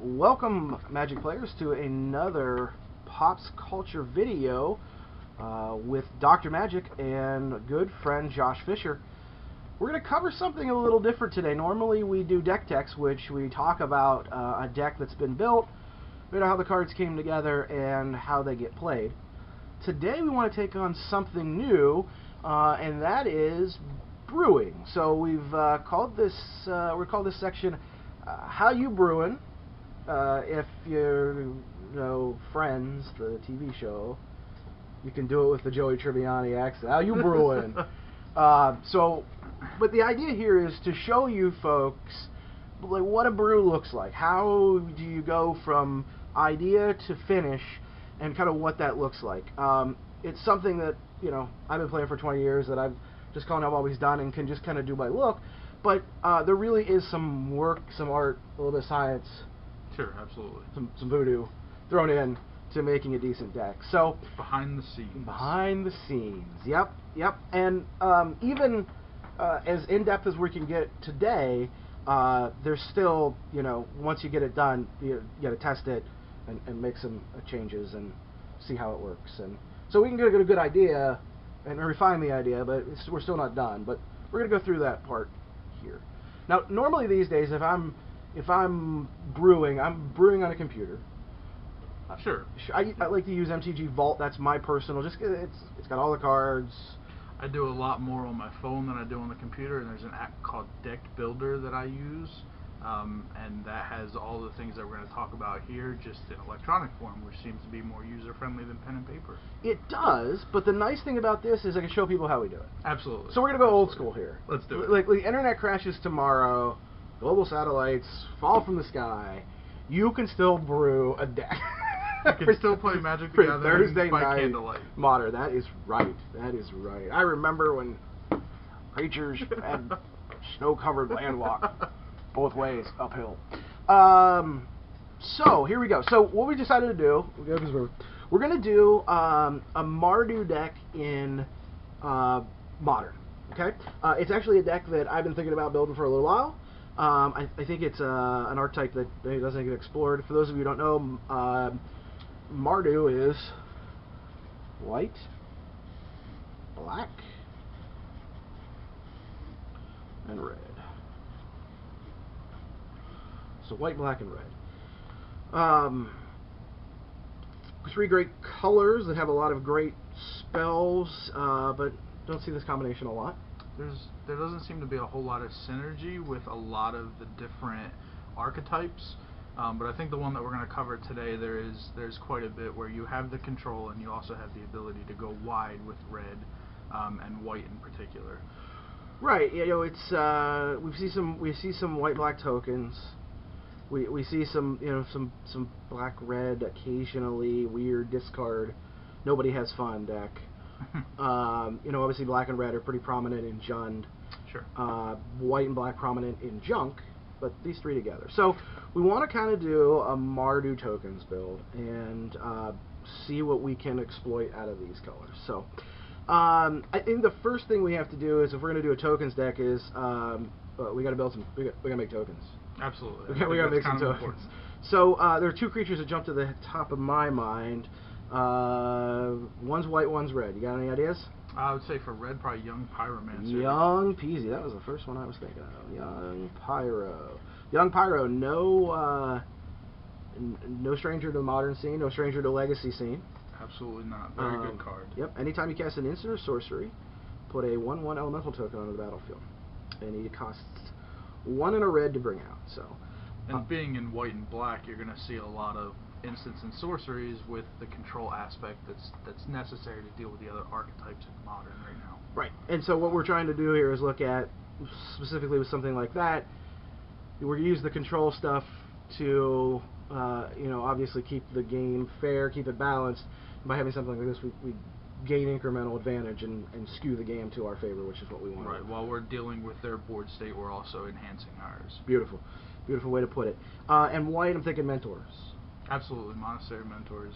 Welcome, Magic players, to another Pops Culture video with Dr. Magic and good friend Josh Fisher. We're going to cover something a little different today. Normally we do deck techs, which we talk about a deck that's been built, how the cards came together, and how they get played. Today we want to take on something new, and that is brewing. So we've called this section "How You Brewin." If you know Friends, the TV show, you can do it with the Joey Tribbiani accent. How you brewing? But the idea here is to show you folks like what a brew looks like. How do you go from idea to finish, and kind of what that looks like. It's something that I've been playing for 20 years that I've just kind of always done and can just kind of do by look. But there really is some work, some art, a little bit of science. Sure, absolutely. Some voodoo thrown in to making a decent deck. So behind the scenes. Behind the scenes. Yep. And even as in-depth as we can get today, there's still, once you get it done, you got to test it and make some changes and see how it works. And so we can get a good idea and refine the idea, but we're still not done. But we're going to go through that part here. Now, normally these days, if I'm brewing, I'm brewing on a computer. Sure. I like to use MTG Vault. That's my personal. It's got all the cards. I do a lot more on my phone than I do on the computer, and there's an app called Deck Builder that I use, and that has all the things that we're going to talk about here, just in electronic form, which seems to be more user-friendly than pen and paper. It does, but the nice thing about this is I can show people how we do it. Absolutely. So we're going to go old school here. Let's do it. Like the internet crashes tomorrow, global satellites fall from the sky, you can still brew a deck. You can still play Magic the Gathering Thursday by night candlelight. Modern. That is right. I remember when creatures had snow-covered landwalk both ways uphill. So here we go. So what we decided to do, we're going to do a Mardu deck in Modern. Okay, it's actually a deck that I've been thinking about building for a little while. I think it's an archetype that doesn't get explored. For those of you who don't know, Mardu is white, black, and red. So white, black, and red. Three great colors that have a lot of great spells, but don't see this combination a lot. There doesn't seem to be a whole lot of synergy with a lot of the different archetypes. But I think the one that we're going to cover today, there's quite a bit where you have the control and you also have the ability to go wide with red and white in particular. Right. It's we see some white black tokens. We see some some black red occasionally, weird discard, nobody has fun deck. Obviously black and red are pretty prominent in Jund. Sure. White and black prominent in Junk, but these three together. So we want to kind of do a Mardu tokens build and see what we can exploit out of these colors. So I think the first thing we have to do is, if we're going to do a tokens deck, is we got to build some. We got to make tokens. Absolutely. We got to make some tokens. Important. So there are two creatures that jump to the top of my mind. One's white, one's red. You got any ideas? I would say for red, probably Young Pyromancer. Young Peasy. That was the first one I was thinking of. Young Pyro. Young Pyro, no stranger to the modern scene, no stranger to the legacy scene. Absolutely not. Very good card. Yep. Anytime you cast an instant or sorcery, put a 1/1 elemental token onto the battlefield. And it costs 1 and a red to bring out. So. And being in white and black, you're going to see a lot of instants and sorceries with the control aspect that's necessary to deal with the other archetypes in Modern right now. Right. And so what we're trying to do here is look at, specifically with something like that, we're going to use the control stuff to, obviously keep the game fair, keep it balanced. By having something like this, we gain incremental advantage and skew the game to our favor, which is what we want. Right. While we're dealing with their board state, we're also enhancing ours. Beautiful. Beautiful way to put it. And white, I'm thinking mentors. Absolutely. Monastery Mentor is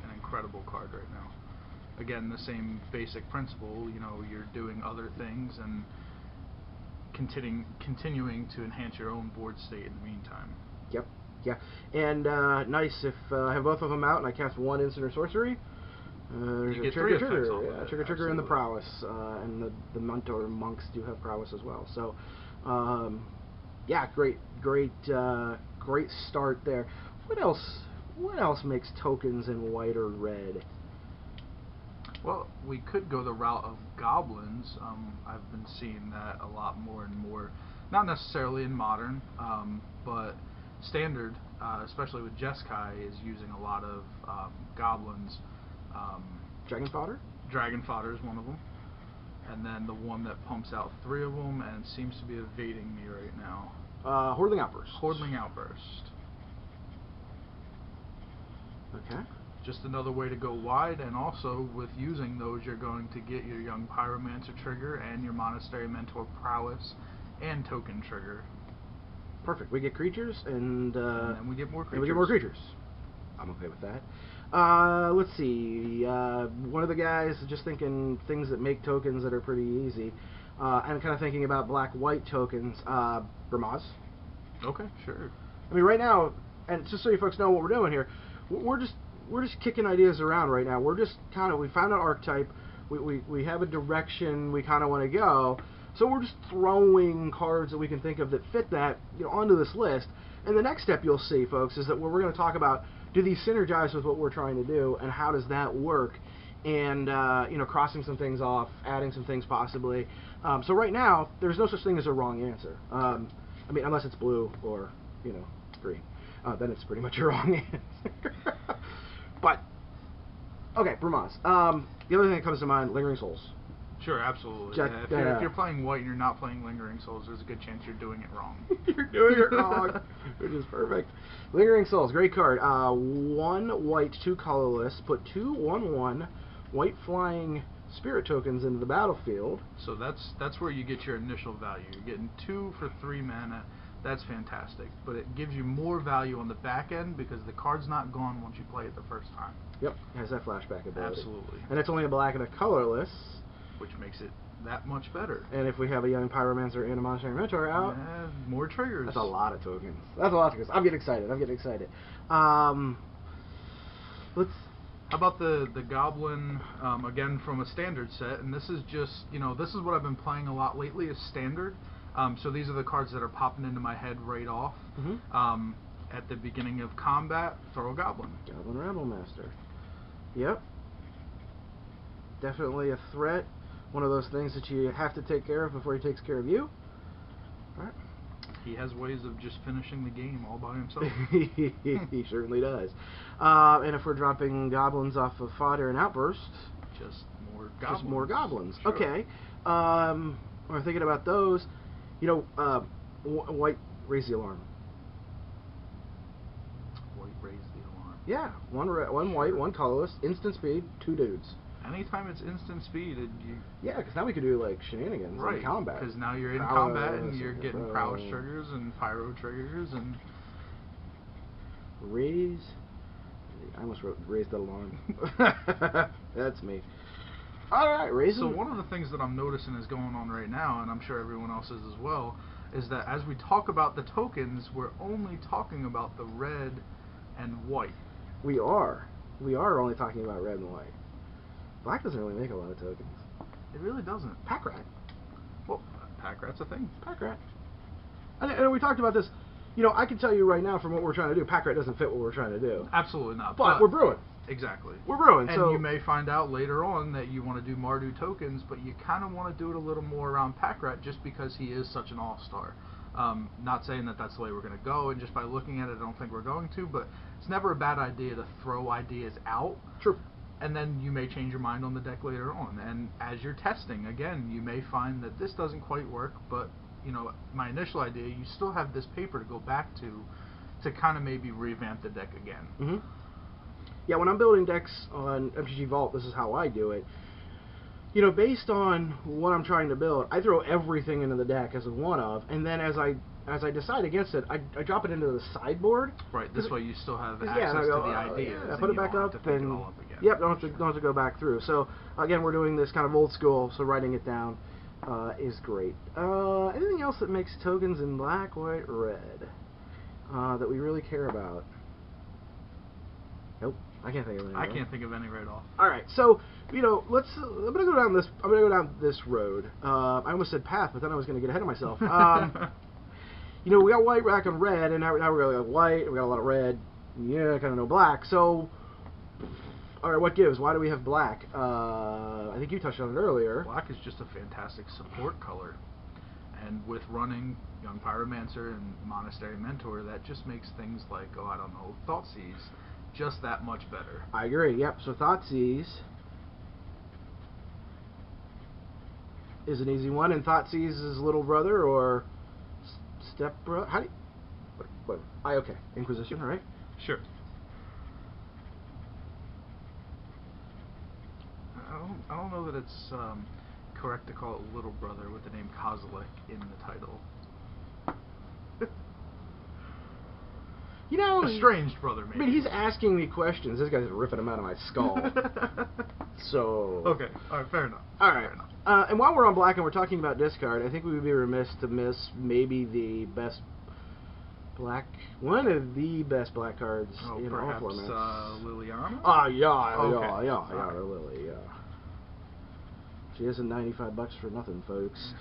an incredible card right now. Again, the same basic principle, you're doing other things, and continuing to enhance your own board state in the meantime. Yep. Yeah. And nice, if I have both of them out and I cast one instant or sorcery, there's you a get trigger, 3 effects off yeah, of it. trigger and the prowess, and the mentor monks do have prowess as well. So, yeah, great start there. What else makes tokens in white or red? Well, we could go the route of goblins. I've been seeing that a lot more and more. Not necessarily in modern, but standard, especially with Jeskai, is using a lot of goblins. Dragon Fodder? Dragon Fodder is one of them. And then the one that pumps out 3 of them and seems to be evading me right now. Hordling Outburst. Hordling Outburst. Okay. Just another way to go wide, and also with using those, you're going to get your Young Pyromancer trigger and your Monastery Mentor prowess and token trigger. Perfect. We get creatures, and then we get more creatures. And we get more creatures. I'm okay with that. Let's see. One of the guys just thinking things that make tokens that are pretty easy. I'm kind of thinking about black-white tokens. Bramaz. Okay, sure. I mean, right now, and just so you folks know what we're doing here, we're just kicking ideas around right now. We're just we found an archetype. We have a direction we kind of want to go. So we're just throwing cards that we can think of that fit that, onto this list. And the next step you'll see, folks, is that we're going to talk about, do these synergize with what we're trying to do, and how does that work? And crossing some things off, adding some things possibly. So right now, there's no such thing as a wrong answer. I mean, unless it's blue or green, then it's pretty much a wrong answer. But okay, Bramaz. The other thing that comes to mind, Lingering Souls. Sure, absolutely. Yeah, if you're playing white and you're not playing Lingering Souls, there's a good chance you're doing it wrong. You're doing it wrong, which is perfect. Lingering Souls, great card. 1 white, 2 colorless. Put 2 1/1 white flying spirit tokens into the battlefield. So that's where you get your initial value. You're getting 2 for 3 mana. That's fantastic, but it gives you more value on the back end because the card's not gone once you play it the first time. Yep, it has that flashback ability. Absolutely. And it's only a black and a colorless, which makes it that much better. And if we have a Young Pyromancer and a Monastery Mentor out, more triggers. That's a lot of tokens. That's a lot of tokens. I'm getting excited. Let's. How about the Goblin, again from a standard set, and this is just, this is what I've been playing a lot lately is standard. So these are the cards that are popping into my head right off. Mm-hmm. At the beginning of combat, throw a Goblin. Goblin Rabble Master. Yep. Definitely a threat. One of those things that you have to take care of before he takes care of you. All right. He has ways of just finishing the game all by himself. He certainly does. And if we're dropping goblins off of Fodder and Outburst, just more goblins. Just more goblins. Sure. Okay. We're thinking about those. White, raise the alarm. White, raise the alarm. Yeah, one white, 1 colorless, instant speed, 2 dudes. Anytime it's instant speed, yeah, because now we could do like shenanigans in combat. Because now you're in combat and you're getting prowess triggers and pyro triggers and raise. I almost wrote raise the alarm. That's me. All right, raise. So one of the things that I'm noticing is going on right now, and I'm sure everyone else is as well, is that as we talk about the tokens, we're only talking about the red and white. We are only talking about red and white. Black doesn't really make a lot of tokens. It really doesn't. Pack Rat. Well, Pack Rat's a thing. Pack Rat. And we talked about this. I can tell you right now from what we're trying to do, Pack Rat doesn't fit what we're trying to do. Absolutely not. But we're brewing. Exactly. We're brewing. And you may find out later on that you want to do Mardu tokens, but you kind of want to do it a little more around Pack Rat just because he is such an all-star. Not saying that that's the way we're going to go, and just by looking at it, I don't think we're going to, but it's never a bad idea to throw ideas out. True. And then you may change your mind on the deck later on. And as you're testing, again, you may find that this doesn't quite work, but, my initial idea, you still have this paper to go back to kind of maybe revamp the deck again. Mm-hmm. Yeah, when I'm building decks on MTG Vault, this is how I do it. Based on what I'm trying to build, I throw everything into the deck as a one-of, and then as I decide against it, I drop it into the sideboard. Right, this way you still have access to the ideas. Yeah, put it back up, and up again. Yep, don't have to go back through. So again, we're doing this kind of old school, so writing it down, is great. Anything else that makes tokens in black, white, red that we really care about? Nope, I can't think of any. I can't think of any right off. All right, so I'm gonna go down this. I'm gonna go down this road. I almost said path, but then I was gonna get ahead of myself. We got white, black, and red, and now we got white. We got a lot of red. Yeah, kind of no black. So, all right, what gives? Why do we have black? I think you touched on it earlier. Black is just a fantastic support color, and with running Young Pyromancer and Monastery Mentor, that just makes things like, Thoughtsieze just that much better. I agree. Yep. So Thoughtsieze is an easy one, and Thoughtseize's little brother or step brother. How do you? What? Okay. Inquisition, right? Sure. I don't know that it's correct to call it little brother with the name Kozilek in the title. Estranged brother, maybe. I mean, he's asking me questions. This guy's ripping them out of my skull. So. Okay. All right. Fair enough. All right. And while we're on black and we're talking about discard, I think we would be remiss to miss maybe the best black, one of the best black cards in all formats. Liliana? Yeah, Lily, yeah. She isn't $95 for nothing, folks.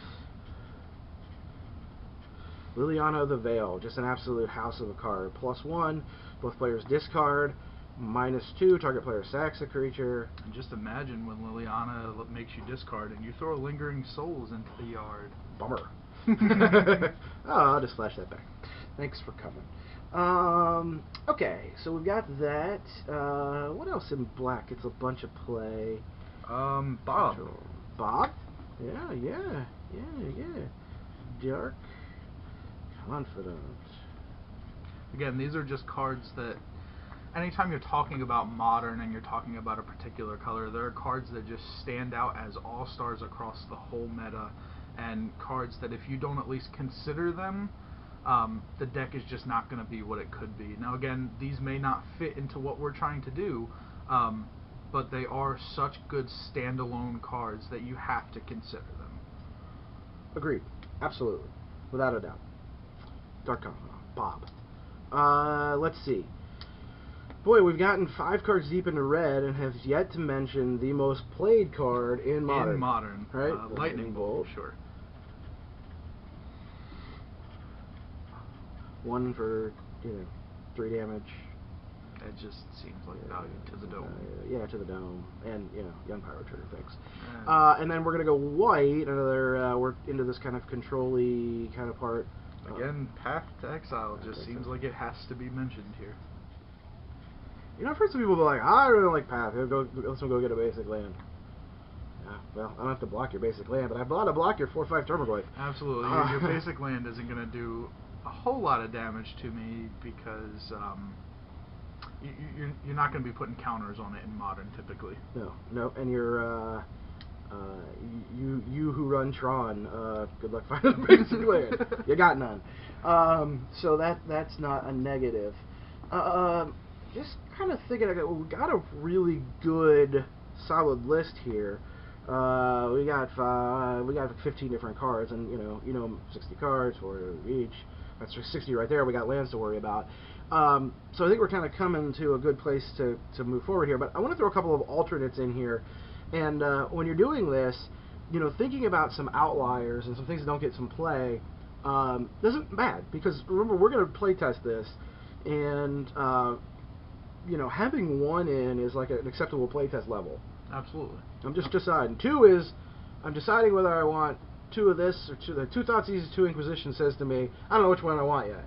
Liliana the Veil, just an absolute house of a card. +1, both players discard. -2, target player sacks a creature. And just imagine when Liliana makes you discard and you throw Lingering Souls into the yard. Bummer. I'll just flash that back. Thanks for coming. Okay, so we've got that. What else in black? It's a bunch of play. Bob. Bob? Yeah. Dark Confidant. Again, these are just cards that anytime you're talking about modern and you're talking about a particular color, there are cards that just stand out as all-stars across the whole meta, and cards that if you don't at least consider them, the deck is just not going to be what it could be. Now again, these may not fit into what we're trying to do, but they are such good standalone cards that you have to consider them. Agreed. Absolutely. Without a doubt. Dark Confidant. Bob. Let's see. Boy, we've gotten 5 cards deep into red and have yet to mention the most played card in Modern. In Modern. Right? Lightning Bolt. Sure. 1 for, 3 damage. It just seems like value to the dome. Yeah, to the dome. And, Young Pyro trigger fix. And then we're going to go white. Another, we're into this kind of control-y kind of part. Again, Path to Exile just seems like it has to be mentioned here. I've heard some people be like, I really like Path. Let's go get a basic land. Yeah, well, I don't have to block your basic land, but I ought to block your 4/5 Termagant. Absolutely. Your basic land isn't going to do a whole lot of damage to me because you're not going to be putting counters on it in Modern typically. No, and you're you who run Tron, good luck finding a basic land. You got none. So that's not a negative. Just kind of thinking, we got a really good, solid list here. We got 15 different cards, and 60 cards, 4 each. That's 60 right there. We got lands to worry about. So I think we're kind of coming to a good place to move forward here. But I want to throw a couple of alternates in here. And when you're doing this, thinking about some outliers and some things that don't get some play isn't bad, because remember, we're going to play test this, and having 1 in is like an acceptable playtest level. Absolutely. I'm just deciding. 2 is, I'm deciding whether I want 2 of this or 2. The 2 Thoughtsieze, 2 Inquisition says to me, I don't know which one I want yet.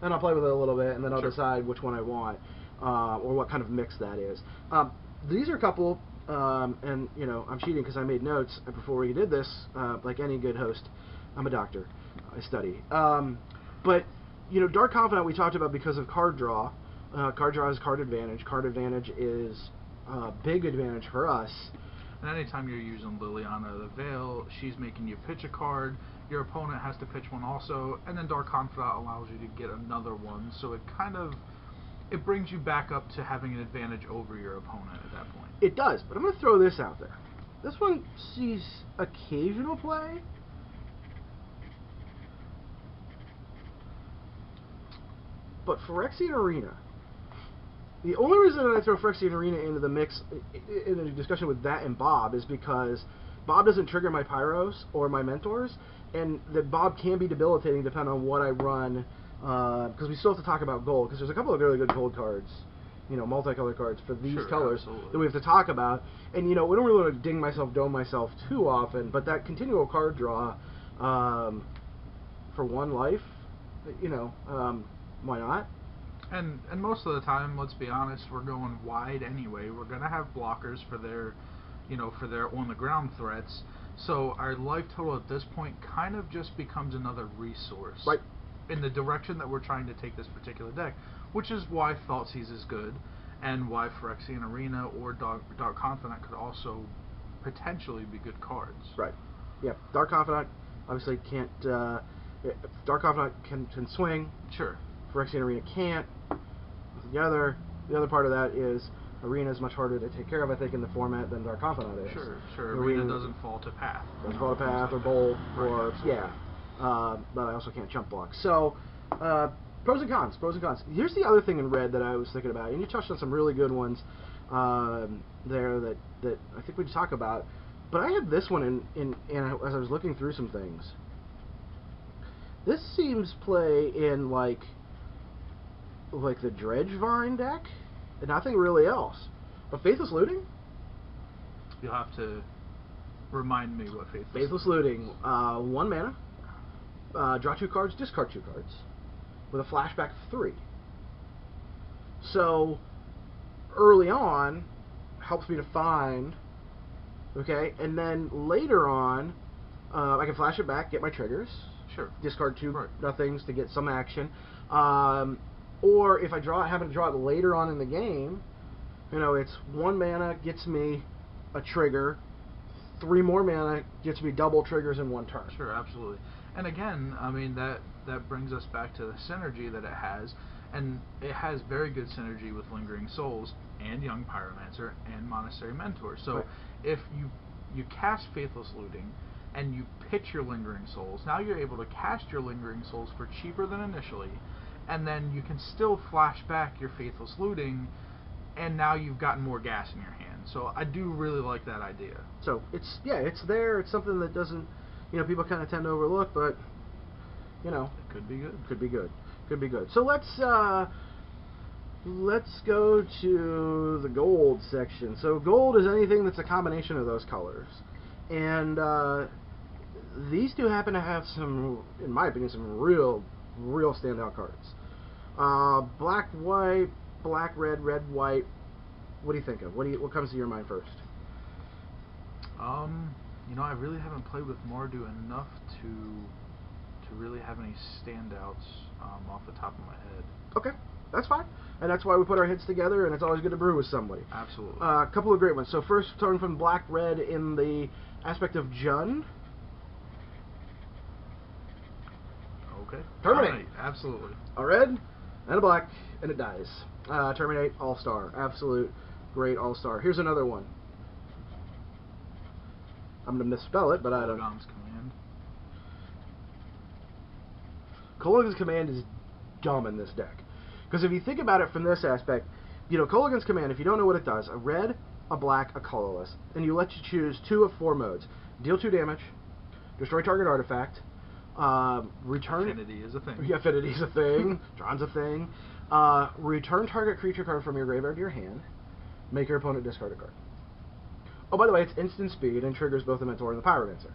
Then I'll play with it a little bit, and then I'll decide which one I want, or what kind of mix that is. These are a couple, and I'm cheating because I made notes before we did this. Like any good host, I'm a doctor. I study. But Dark Confidant we talked about because of card draw. Card draw is card advantage. Card advantage is big advantage for us. And anytime you're using Liliana the Veil, she's making you pitch a card. Your opponent has to pitch one also, and then Dark Confidant allows you to get another one. So it brings you back up to having an advantage over your opponent at that point. It does, but I'm going to throw this out there. This one sees occasional play. But Phyrexian Arena. The only reason that I throw Phyrexian Arena into the mix in a discussion with that and Bob is because Bob doesn't trigger my Pyros or my Mentors, and that Bob can be debilitating depending on what I run, because we still have to talk about gold, because there's a couple of really good gold cards, you know, multicolor cards for these colors absolutely. that we have to talk about. And, you know, we don't really want to dome myself too often, but that continual card draw for one life, you know, why not? And most of the time, let's be honest, we're going wide anyway. We're going to have blockers for their, you know, for their on-the-ground threats. So our life total at this point kind of just becomes another resource. Right. In the direction that we're trying to take this particular deck, which is why Thoughtsieze is good, and why Phyrexian Arena or Dark Confidant could also potentially be good cards. Right. Yeah. Dark Confidant obviously can't. Dark Confidant can swing. Sure. Phyrexian Arena can't. The other part of that is Arena is much harder to take care of, I think, in the format than Dark Confidant is. Sure. Arena doesn't fall to path. Doesn't fall to path or bowl or absolutely. yeah. But I also can't jump block. So pros and cons. Here's the other thing in red that I was thinking about, and you touched on some really good ones there that I think we'd talk about. But I had this one in as I was looking through some things. This seems play in like the Dredgevine deck, and nothing really else. But Faithless Looting? You'll have to remind me what Faithless Looting. 1 mana. Draw 2 cards, discard 2 cards. With a flashback of 3. So, early on, helps me to find, okay, and then later on, I can flash it back, get my triggers. Sure. Discard 2 nothings to get some action. Or if I happen to draw it later on in the game, you know, it's 1 mana gets me a trigger, 3 more mana gets me double triggers in 1 turn. Sure, absolutely. And again, I mean, that brings us back to the synergy that it has, and it has very good synergy with Lingering Souls and Young Pyromancer and Monastery Mentor. So if you cast Faithless Looting and you pitch your Lingering Souls, now you're able to cast your Lingering Souls for cheaper than initially, and then you can still flash back your Faithless Looting, and now you've gotten more gas in your hand. So I do really like that idea. So it's there. It's something that doesn't, you know, people kind of tend to overlook, but you know, it could be good. Could be good. So let's go to the gold section. So gold is anything that's a combination of those colors, and these two happen to have some, in my opinion, some real standout cards. Black, white, black, red, white. What do you think of? What comes to your mind first? You know, I really haven't played with Mardu enough to really have any standouts off the top of my head. Okay, that's fine. And that's why we put our heads together, and it's always good to brew with somebody. Absolutely. A couple of great ones. So first, starting from black, red in the aspect of Jund. Okay. Terminate. Absolutely. A red and a black, and it dies. Terminate, all-star. Absolute great all-star. Here's another one. I'm going to misspell it, but I don't... Kolighan's Command. Kolighan's Command is dumb in this deck. Because if you think about it from this aspect, you know, Kolighan's Command, if you don't know what it does, a red, a black, a colorless, and you let you choose 2 of 4 modes. Deal 2 damage, destroy target artifact, return... Affinity is a thing. Yeah, Affinity is a thing. Drawn's a thing. Return target creature card from your graveyard to your hand. Make your opponent discard a card. Oh, by the way, it's instant speed and triggers both the Mentor and the Pyromancer.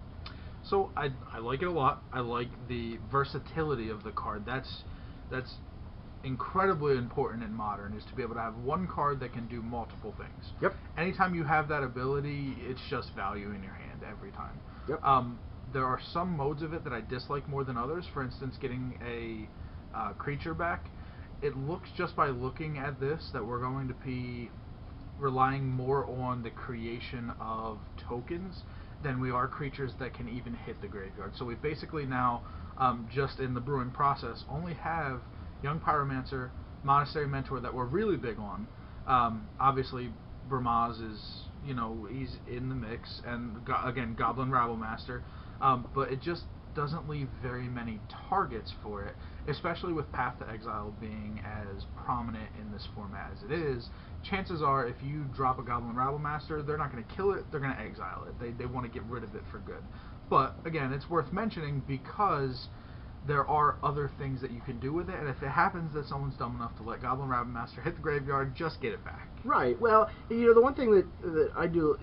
So I like it a lot. I like the versatility of the card. That's incredibly important in Modern, is to be able to have one card that can do multiple things. Yep. Anytime you have that ability, it's just value in your hand every time. Yep. There are some modes of it that I dislike more than others. For instance, getting a creature back. It looks, just by looking at this, that we're going to be relying more on the creation of tokens than we are creatures that can even hit the graveyard. So we basically now, just in the brewing process, only have Young Pyromancer, Monastery Mentor that we're really big on. Obviously, Bramaz is, you know, he's in the mix, and again, Goblin Rabblemaster, but it just doesn't leave very many targets for it, especially with Path to Exile being as prominent in this format as it is. Chances are, if you drop a Goblin Rabblemaster, they're not going to kill it, they're going to exile it. They want to get rid of it for good. But, again, it's worth mentioning because there are other things that you can do with it, and if it happens that someone's dumb enough to let Goblin Rabblemaster hit the graveyard, just get it back. Right. Well, you know, the one thing that I do,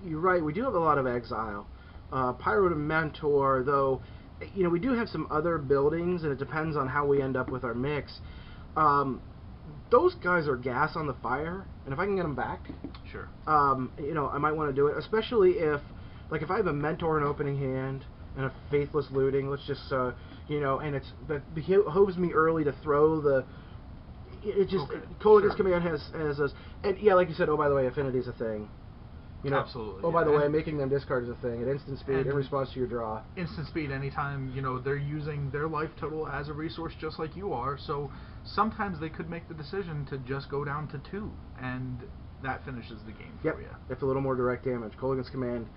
you're right, we do have a lot of exile. Pyro Mentor, though, you know, we do have some other buildings, and it depends on how we end up with our mix. Those guys are gas on the fire, and if I can get them back, sure. You know, I might want to do it, especially if, like, if I have a Mentor in opening hand and a Faithless Looting, let's just, you know, and it behoves me early to throw the. It just Kolighan's command has us, and yeah, like you said. Oh, by the way, Affinity is a thing. You know, absolutely. Oh, by the way, making them discard is a thing at instant speed in response to your draw. Instant speed anytime, you know, they're using their life total as a resource just like you are, so sometimes they could make the decision to just go down to 2, and that finishes the game for you. It's a little more direct damage. Kolighan's command,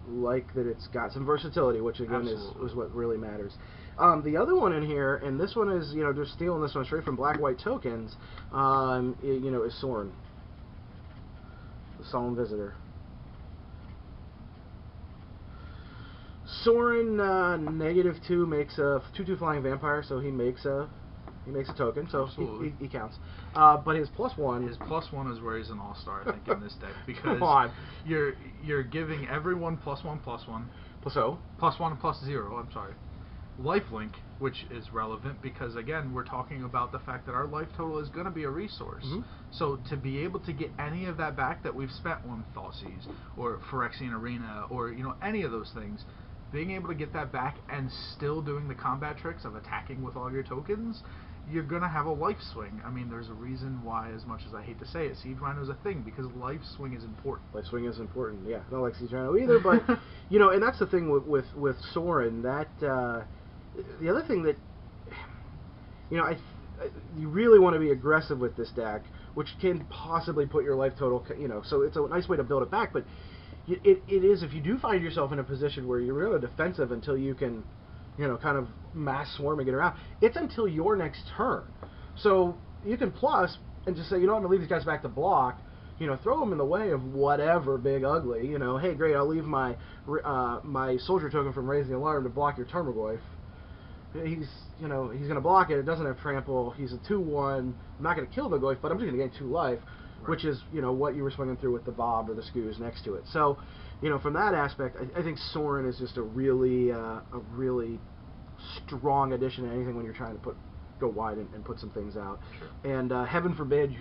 like that it's got some versatility, which again is what really matters. The other one in here, and this one is, you know, just stealing this one straight from Black-White Tokens, you know, is Sorrin. The Solemn Visitor. Sorrin, -2 makes a 2/2 flying vampire, so he makes a token, so he counts. But his +1, his +1 is where he's an all-star, I think, in this deck, because you're giving everyone +1/+1, +1 and +0. I'm sorry. Lifelink, which is relevant because, again, we're talking about the fact that our life total is going to be a resource. So to be able to get any of that back that we've spent on Thoughtsieze or Phyrexian Arena or, you know, any of those things, being able to get that back and still doing the combat tricks of attacking with all your tokens, you're going to have a life swing. I mean, there's a reason why, as much as I hate to say it, Siege Rhino is a thing, because life swing is important. Life swing is important, yeah. I don't like Siege Rhino either, but, you know, and that's the thing with Sorrin, that, the other thing that, you know, you really want to be aggressive with this deck, which can possibly put your life total, you know, so it's a nice way to build it back, but it is, if you do find yourself in a position where you're really defensive until you can, you know, kind of mass swarm and get around, it's until your next turn. So you can plus and just say, you know, I'm going to leave these guys back to block, you know, throw them in the way of whatever big ugly, you know, hey, great, I'll leave my my soldier token from Raise the Alarm to block your Tarmogoyf. He's, you know, he's going to block it. It doesn't have trample. He's a 2/1. I'm not going to kill the Goyf, but I'm just going to gain 2 life, which is, you know, what you were swinging through with the Bob or the Skoos next to it. So, you know, from that aspect, I think Sorrin is just a really strong addition to anything when you're trying to go wide and put some things out. Sure. And heaven forbid you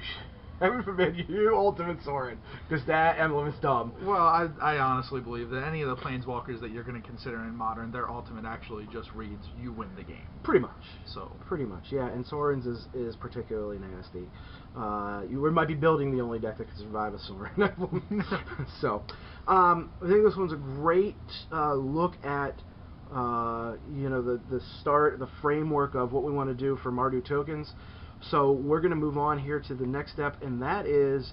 ultimate Sorrin, because that emblem is dumb. Well, I honestly believe that any of the planeswalkers that you're going to consider in Modern, their ultimate actually just reads, you win the game. Pretty much. So. Pretty much, yeah, and Sorrin's is particularly nasty. You might be building the only deck that can survive a Sorrin emblem. So, I think this one's a great look at, you know, the framework of what we want to do for Mardu tokens. So we're going to move on here to the next step, and that is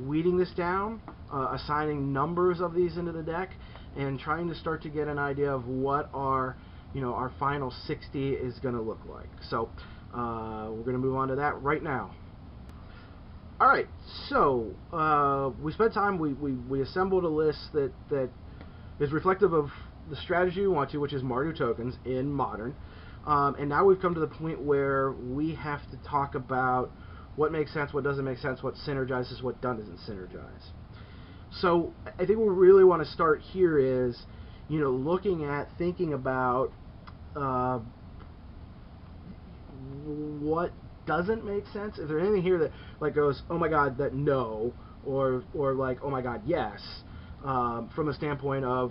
weeding this down, assigning numbers of these into the deck, and trying to start to get an idea of what our, you know, our final 60 is going to look like. So we're going to move on to that right now. All right, so we spent time. We assembled a list that is reflective of the strategy we want to, which is Mardu tokens in Modern. And now we've come to the point where we have to talk about what makes sense, what doesn't make sense, what synergizes, what doesn't synergize. So I think what we really want to start here is, you know, looking at, thinking about what doesn't make sense. If there's anything here that like goes, oh my god, that no, or like, oh my god, yes, from a standpoint of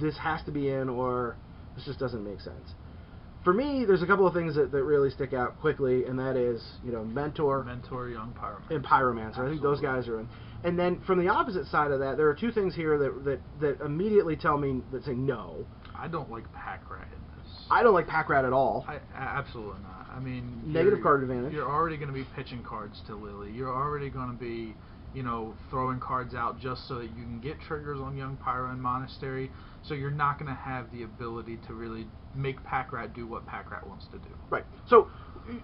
this has to be in, or this just doesn't make sense. For me, there's a couple of things that really stick out quickly, and that is, you know, Mentor, Young Pyromancer, and Pyromancer. Absolutely. I think those guys are in. And then from the opposite side of that, there are two things here that immediately tell me, that say no. I don't like Pack Rat in this. I don't like Pack Rat at all. Absolutely not. I mean, negative card advantage. You're already going to be pitching cards to Lily. You're already going to be, you know, throwing cards out just so that you can get triggers on Young Pyro and Monastery, so you're not going to have the ability to really make Pack Rat do what Pack Rat wants to do. Right. So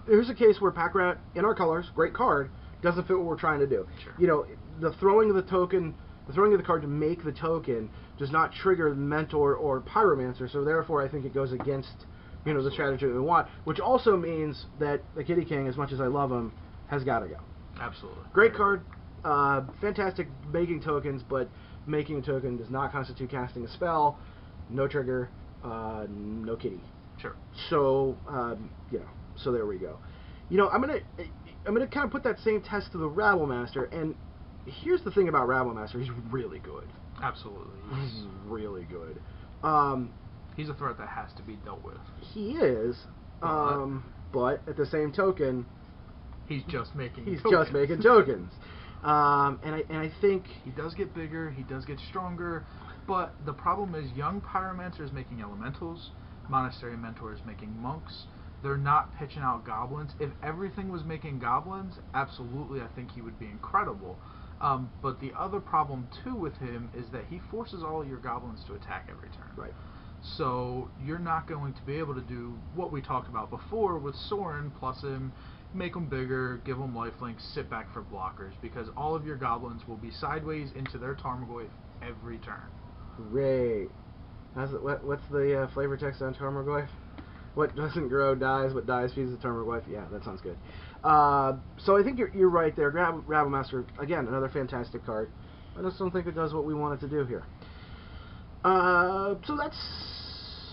here's a case where Pack Rat, in our colors, great card, doesn't fit what we're trying to do. Sure. You know, the throwing of the token, the throwing of the card to make the token does not trigger Mentor or Pyromancer, so therefore I think it goes against, you know, the strategy that we want, which also means that the Kitty King, as much as I love him, has got to go. Absolutely. Great card, fantastic making tokens, but making a token does not constitute casting a spell, no trigger, no kitty. Sure. So, you know, so there we go. You know, I'm gonna kind of put that same test to the Rabblemaster, and here's the thing about Rabblemaster, he's really good. Absolutely. He's really good. He's a threat that has to be dealt with. He is, but at the same token, he's just making tokens. And I think he does get bigger, he does get stronger, but the problem is Young Pyromancer is making elementals, Monastery Mentor is making monks. They're not pitching out goblins. If everything was making goblins, absolutely, I think he would be incredible. But the other problem too with him is that he forces all your goblins to attack every turn. Right. So you're not going to be able to do what we talked about before with Sorrin plus him, make them bigger, give them lifelink, sit back for blockers, because all of your goblins will be sideways into their Tarmogoyf every turn. Great. What's the flavor text on Tarmogoyf? What doesn't grow dies, what dies feeds the Tarmogoyf. Yeah, that sounds good. So I think you're right there. Rabblemaster, again, another fantastic card. I just don't think it does what we want it to do here. So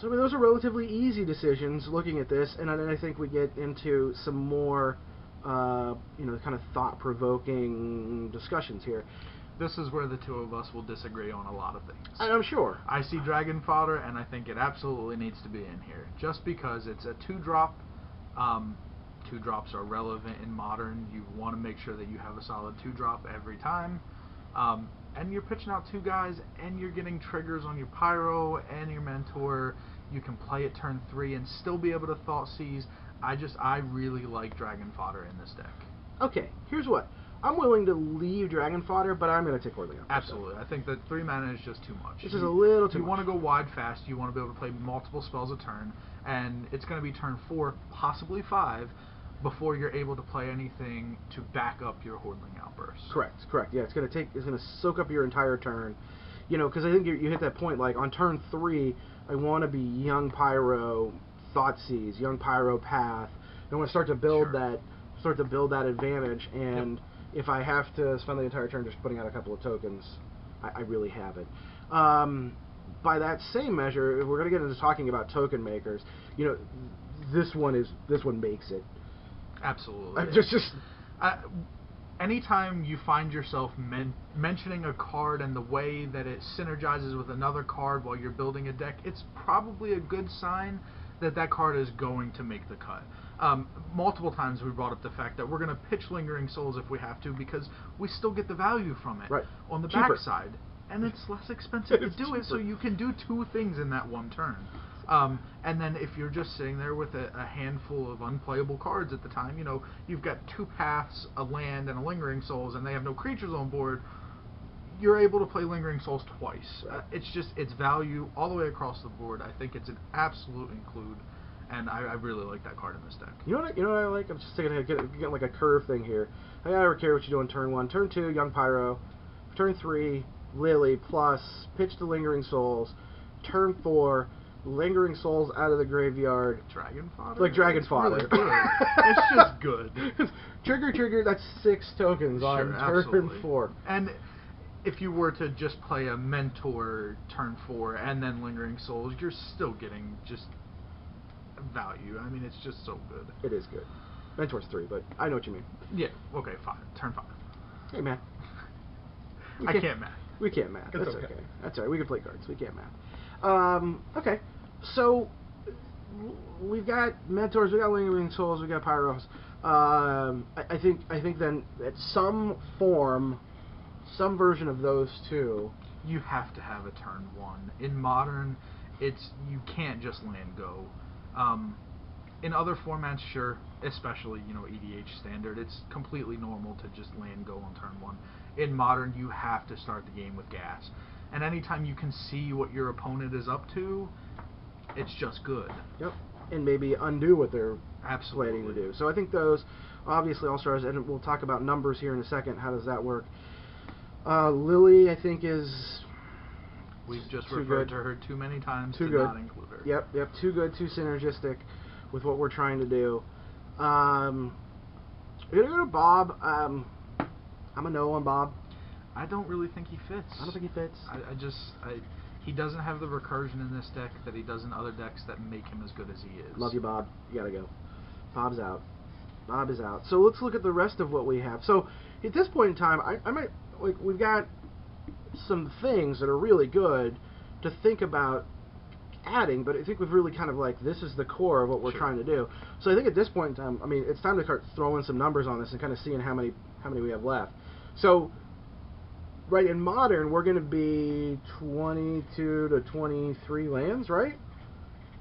I mean, those are relatively easy decisions looking at this, and then I think we get into some more, you know, kind of thought-provoking discussions here. This is where the two of us will disagree on a lot of things. I'm sure. I see Dragon Fodder, and I think it absolutely needs to be in here, just because it's a 2-drop. 2-drops are relevant in Modern. You want to make sure that you have a solid 2-drop every time. And you're pitching out 2 guys, and you're getting triggers on your Pyro and your Mentor. You can play it turn 3 and still be able to Thoughtsieze. I really like Dragon Fodder in this deck. Okay, here's what. I'm willing to leave Dragon Fodder, but I'm going to take Kolighan. Absolutely. I think that 3 mana is just too much. This is a little too much. You want to go wide fast. You want to be able to play multiple spells a turn, and it's going to be turn 4, possibly 5, before you're able to play anything to back up your Hordling Outburst. Correct. Yeah, it's going to soak up your entire turn. You know, because I think you hit that point, like, on turn 3, I want to be Young Pyro, Thoughtsieze, Young Pyro Path. I want to start to build that advantage, and if I have to spend the entire turn just putting out a couple of tokens, I really have it. By that same measure, if we're going to get into talking about token makers, you know, this one makes it. Absolutely. Anytime you find yourself mentioning a card and the way that it synergizes with another card while you're building a deck, it's probably a good sign that that card is going to make the cut. Multiple times we brought up the fact that we're going to pitch Lingering Souls if we have to, because we still get the value from it on the backside, and it's less expensive to do it, so you can do 2 things in that one turn. And then if you're just sitting there with a handful of unplayable cards at the time, you know, you've got 2 paths, a land, and a Lingering Souls, and they have no creatures on board, you're able to play Lingering Souls twice. It's value all the way across the board. I think it's an absolute include, and I really like that card in this deck. You know what I like? I'm just getting like a curve thing here. I don't care what you do on turn 1. Turn 2, Young Pyro. Turn 3, Lily, plus, pitch the Lingering Souls. Turn 4, Lingering Souls out of the graveyard. Dragon Fodder? Like Dragon Fodder. Really good. It's just good. Trigger, that's 6 tokens on turn 4. And if you were to just play a Mentor turn 4 and then Lingering Souls, you're still getting just value. I mean, it's just so good. It is good. Mentor's 3, but I know what you mean. Yeah, okay, 5. Turn 5. Hey, man. I can't math. We can't math. It's That's okay. That's all right. We can play cards. We can't math. Okay. So, we've got Mentors, we got Lingering Souls, we got Pyros. I think then, at some form, some version of those 2... You have to have a turn 1. In Modern, you can't just land go. In other formats, sure, especially, you know, EDH standard, it's completely normal to just land go on turn 1. In Modern, you have to start the game with gas. And anytime you can see what your opponent is up to, it's just good. Yep. And maybe undo what they're Absolutely planning to do. So I think those, obviously, All-Stars, and we'll talk about numbers here in a second. How does that work? Lily, I think, is... We've just referred to her too many times to good. not include her. Yep, too good, too synergistic with what we're trying to do. We're going to go to Bob. I'm a no on Bob. I don't really think he fits. I don't think he fits. He doesn't have the recursion in this deck that he does in other decks that make him as good as he is. Love you, Bob. You gotta go. Bob's out. Bob is out. So let's look at the rest of what we have. So at this point in time, I might, like, we've got some things that are really good to think about adding, but I think we've really kind of like, this is the core of what we're trying to do. So I think at this point in time, I mean, it's time to start throwing some numbers on this and kind of seeing how many we have left. So right, in Modern, we're going to be 22 to 23 lands, right?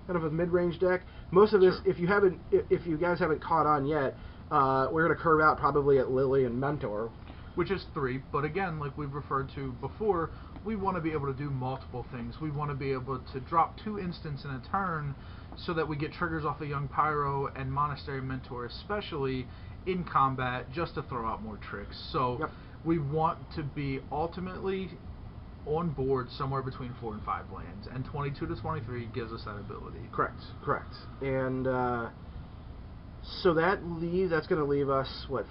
Kind of a mid-range deck. Most of this, if you guys haven't caught on yet, we're going to curve out probably at Lily and Mentor, which is 3. But again, like we've referred to before, we want to be able to do multiple things. We want to be able to drop 2 instants in a turn, so that we get triggers off of Young Pyro and Monastery Mentor, especially in combat, just to throw out more tricks. So we want to be ultimately on board somewhere between 4 and 5 lands, and 22 to 23 gives us that ability. Correct. And so that's going to leave us, what,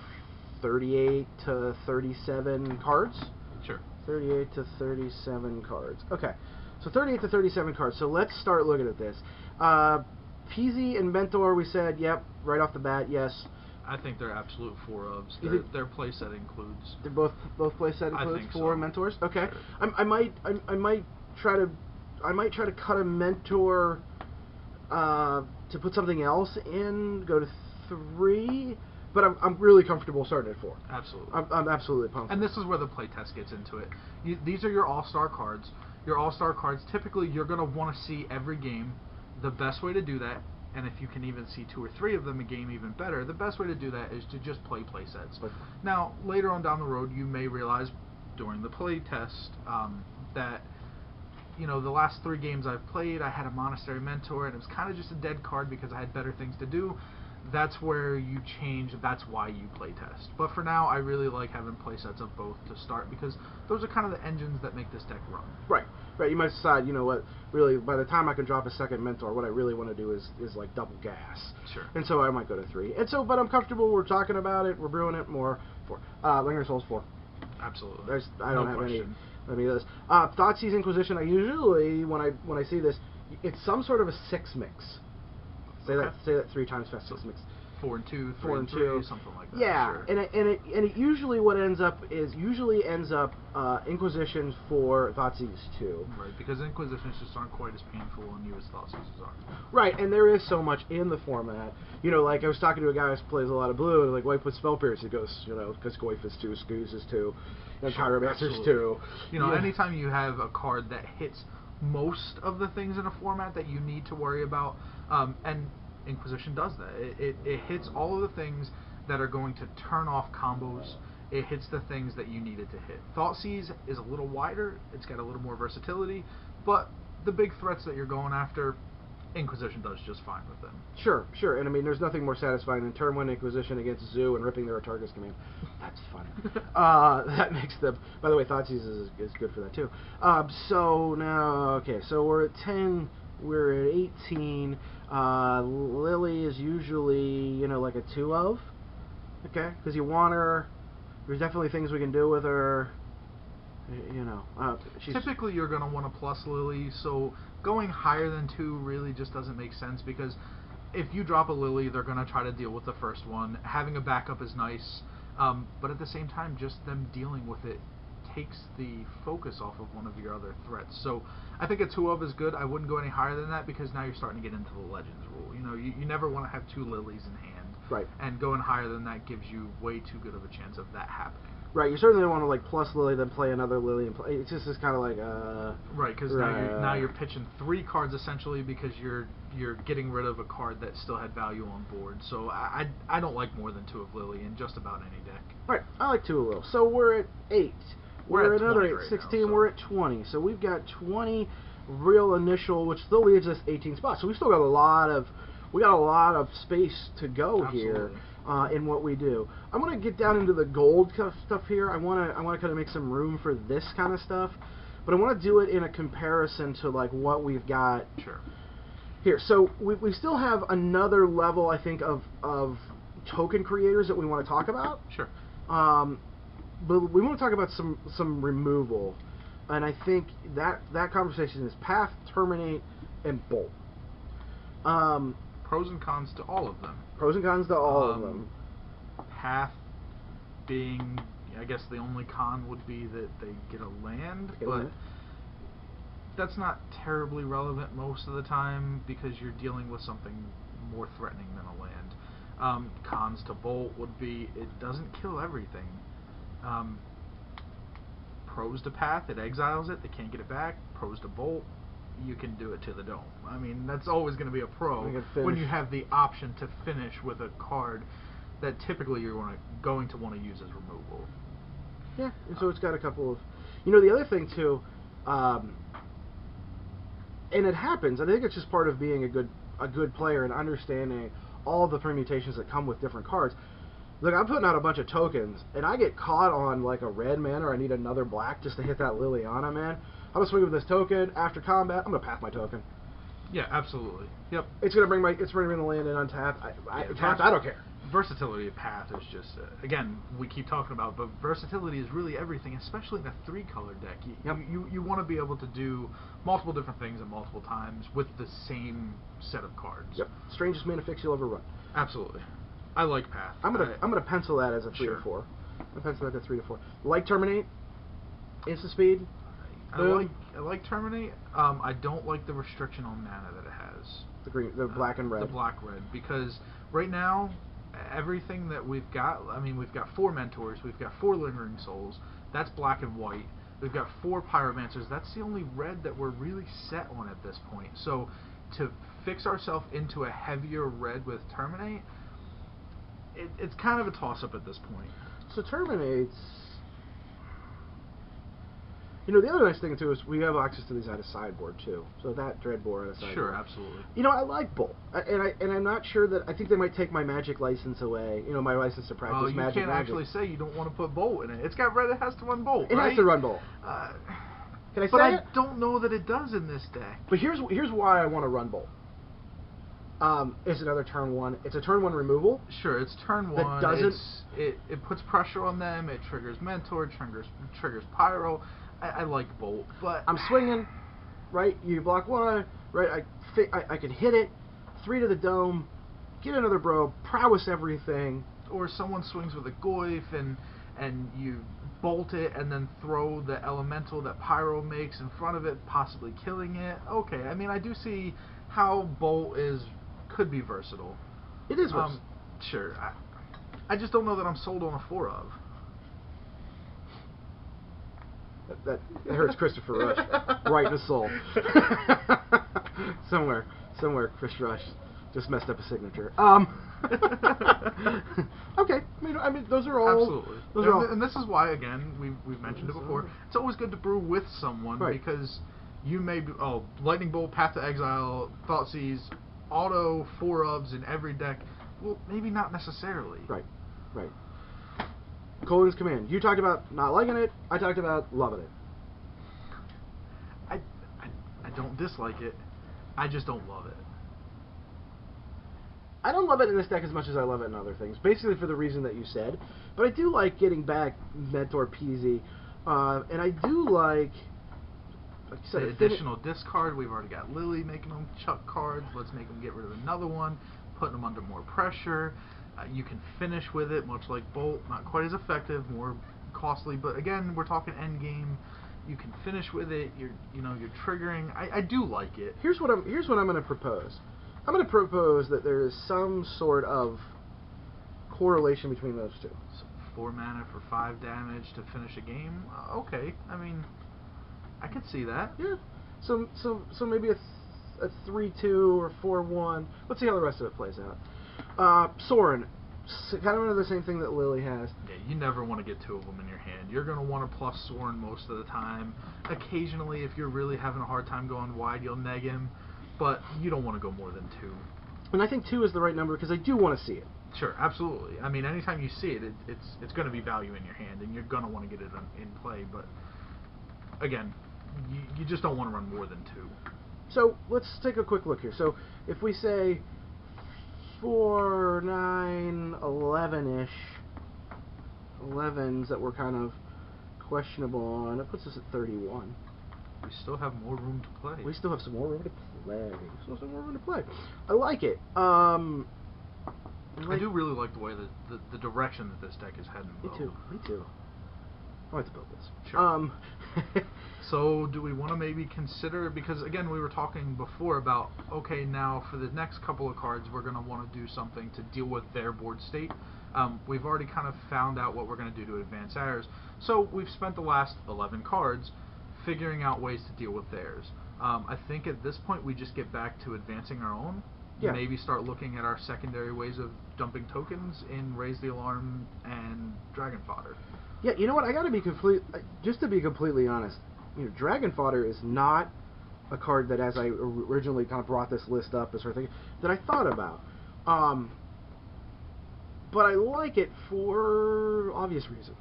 38 to 37 cards? Sure. 38 to 37 cards. Okay. So 38 to 37 cards. So let's start looking at this. PZ and Mentor, we said, yep, right off the bat, yes. I think they're absolute 4-ofs. Their playset includes. They're both playset includes 4 mentors. Okay. Sure. I might try to cut a mentor to put something else in. Go to 3. But I'm really comfortable starting at 4. Absolutely. I'm absolutely pumped. And this is where the playtest gets into it. These are your all-star cards. Your all-star cards, typically you're going to want to see every game. The best way to do that, and if you can even see 2 or 3 of them a game, even better, the best way to do that is to just play playsets. Now, later on down the road, you may realize during the playtest that, you know, the last 3 games I've played, I had a Monastery Mentor, and it was kind of just a dead card because I had better things to do. That's where you change. That's why you playtest. But for now, I really like having playsets of both to start, because those are kind of the engines that make this deck run. Right. You might decide, you know what, really, by the time I can drop a second Mentor, what I really want to do is like double gas. Sure. And so I might go to 3. And so, but I'm comfortable. We're talking about it. We're brewing it more. 4. Lingering Souls 4. Absolutely. I don't have question. any of this. Thoughtsieze Inquisition. I usually, when I see this, it's some sort of a 6 mix. Say that 3 times fast. 6 mix. 4 and 2, 4 and 3, something like that. Yeah, sure. and it usually ends up Inquisition for Thoughtsieze 2. Right, because Inquisitions just aren't quite as painful on you as Thoughtseizes are. Right, and there is so much in the format. You know, like I was talking to a guy who plays a lot of blue, and like, why put Spell Pierce? He goes, you know, because Goyf is 2, Scoos is 2, and Pyromancer's 2. You know, anytime you have a card that hits most of the things in a format that you need to worry about, and Inquisition does that. It hits all of the things that are going to turn off combos. It hits the things that you need it to hit. Thoughtsieze is a little wider. It's got a little more versatility, but the big threats that you're going after, Inquisition does just fine with them. Sure. And I mean, there's nothing more satisfying than turn 1 Inquisition against Zoo and ripping their Artargus command. That's fun. That makes them. By the way, Thoughtsieze is good for that too. So now, okay, so we're at 10. We're at 18. Lily is usually, you know, like a 2 of. Okay? Because you want her. There's definitely things we can do with her. You know. Typically, you're going to want to plus Lily, so going higher than 2 really just doesn't make sense, because if you drop a Lily, they're going to try to deal with the first one. Having a backup is nice, but at the same time, just them dealing with it takes the focus off of one of your other threats. So I think a 2 of is good. I wouldn't go any higher than that, because now you're starting to get into the Legends rule. You know, you never want to have 2 Lilies in hand. Right. And going higher than that gives you way too good of a chance of that happening. Right, you certainly don't want to like plus Lily, then play another Lily, and play. It's just kind of like Right, because now you're pitching 3 cards essentially because you're getting rid of a card that still had value on board. So I don't like more than 2 of Lily in just about any deck. Right, I like 2 of Lily. So we're at 8. We're at another 8, right 16. now, so. We're at 20. So we've got 20 real initial, which still leaves us 18 spots. So we still got a lot of space to go here. In what we do. I'm going to get down into the gold stuff here. I want to kind of make some room for this kind of stuff, but I want to do it in a comparison to like what we've got here. So we still have another level, I think, of token creators that we want to talk about. Sure. But we want to talk about some removal, and I think that conversation is Path, Terminate, and Bolt. Pros and cons to all of them. Pros and cons to all of them. Path being, I guess the only con would be that they get a land, but that's not terribly relevant most of the time because you're dealing with something more threatening than a land. Cons to Bolt would be it doesn't kill everything. Pros to Path, it exiles it, they can't get it back. Pros to Bolt, you can do it to the dome. I mean, that's always going to be a pro when you have the option to finish with a card that typically you're going to want to use as removal. Yeah, and so it's got a couple of... the other thing, too, and it happens, I think it's just part of being a good player and understanding all the permutations that come with different cards. Look, I'm putting out a bunch of tokens, and I get caught on, like, a red mana, or I need another black just to hit that Liliana, man. I'm going to swing with this token. After combat, I'm going to path my token. Yeah, absolutely. Yep. It's going to bring the land in untapped. I don't care. Versatility of Path is just, again, we keep talking about, but versatility is really everything, especially in a 3-color deck. You want to be able to do multiple different things at multiple times with the same set of cards. Yep. Strangest mana fix you'll ever run. Absolutely. I like Path. I'm gonna pencil that as a 3 to 4. I'm gonna pencil that as a 3 to 4. Like Terminate, instant speed. I like Terminate. I don't like the restriction on mana that it has. The black and red. The black-red, because right now everything that we've got. I mean, we've got 4 mentors. We've got 4 lingering souls. That's black and white. We've got 4 pyromancers. That's the only red that we're really set on at this point. So to fix ourselves into a heavier red with Terminate, it's kind of a toss-up at this point. So Terminate's... the other nice thing, too, is we have access to these out of sideboard, too. So that Dreadbore out of sideboard. Sure, absolutely. I like Bolt. And I'm not sure that... I think they might take my Magic license away. My license to practice Magic. You can't actually say you don't want to put Bolt in it. It's got red, it has to run Bolt, It has to run Bolt. Can I say but I don't know that it does in this deck. But here's why I want to run Bolt. It's another turn 1. It's a turn 1 removal. Sure, it's turn 1. That doesn't... It puts pressure on them. It triggers Mentor. Triggers Pyro. I like Bolt, but I'm swinging. Right, you block 1. Right, I can hit it. 3 to the dome. Get another bro. Prowess everything. Or someone swings with a Goyf and you bolt it and then throw the elemental that Pyro makes in front of it, possibly killing it. Okay, I mean, I do see how Bolt could be versatile. It is versatile. Sure. I just don't know that I'm sold on a 4 of. That hurts Christopher Rush right in the soul. somewhere Chris Rush just messed up a signature. Okay, I mean those are all absolutely. And this is why, again, we've mentioned it before. It's always good to brew with someone, because you may be Lightning Bolt, Path to Exile, Thoughtsieze, auto 4 ofs in every deck. Well, maybe not necessarily. Right. Kolighan's Command. You talked about not liking it. I talked about loving it. I don't dislike it. I just don't love it. I don't love it in this deck as much as I love it in other things. Basically for the reason that you said. But I do like getting back Mentor Peasy. And I do like you said, the additional discard. We've already got Lily making them chuck cards. Let's make them get rid of another one. Putting them under more pressure. You can finish with it, much like Bolt. Not quite as effective, more costly, but again, we're talking end game. You can finish with it. You're triggering. I do like it. Here's what I'm going to propose. I'm going to propose that there is some sort of correlation between those two. 4 mana for 5 damage to finish a game. Okay, I mean, I could see that. Yeah. So maybe a 3-2 or 4-1. Let's see how the rest of it plays out. Sorrin, kind of the same thing that Lily has. Yeah, you never want to get 2 of them in your hand. You're going to want to plus Sorrin most of the time. Occasionally, if you're really having a hard time going wide, you'll neg him, but you don't want to go more than 2. And I think 2 is the right number because I do want to see it. Sure, absolutely. I mean, anytime you see it, it's going to be value in your hand, and you're going to want to get it in play, but again, you just don't want to run more than 2. So let's take a quick look here. So if we say 4, 9, 11-ish, 11s that we're kind of questionable on, it puts us at 31. We still have more room to play. We still have some more room to play. I like it. I do really like the way the direction that this deck is heading. Me too. I like to build this. Sure. So do we want to maybe consider, because again we were talking before about, okay, now for the next couple of cards we're going to want to do something to deal with their board state. We've already kind of found out what we're going to do to advance ours, so we've spent the last 11 cards figuring out ways to deal with theirs. I think at this point we just get back to advancing our own. Yeah. Maybe start looking at our secondary ways of dumping tokens in Raise the Alarm and Dragon Fodder. Yeah, you know what? I got to be completely honest. You know, Dragon Fodder is not a card that, as I originally kind of brought this list up, as sort of thing that I thought about. But I like it for obvious reasons.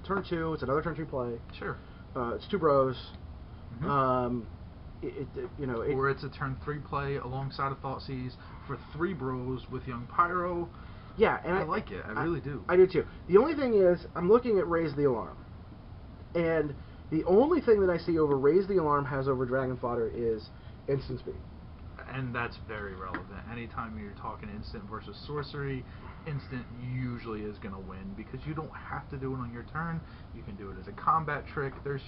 Turn 2, it's another turn 2 play. Sure. It's 2 bros. Mm-hmm. Or it's a turn 3 play alongside of Thoughtsieze for 3 bros with Young Pyro. Yeah, and I like it. I really do. I do too. The only thing is, I'm looking at Raise the Alarm, and the only thing that I see over Raise the Alarm has over Dragon Fodder is instant speed. And that's very relevant. Anytime you're talking instant versus sorcery, instant usually is going to win because you don't have to do it on your turn. You can do it as a combat trick. There's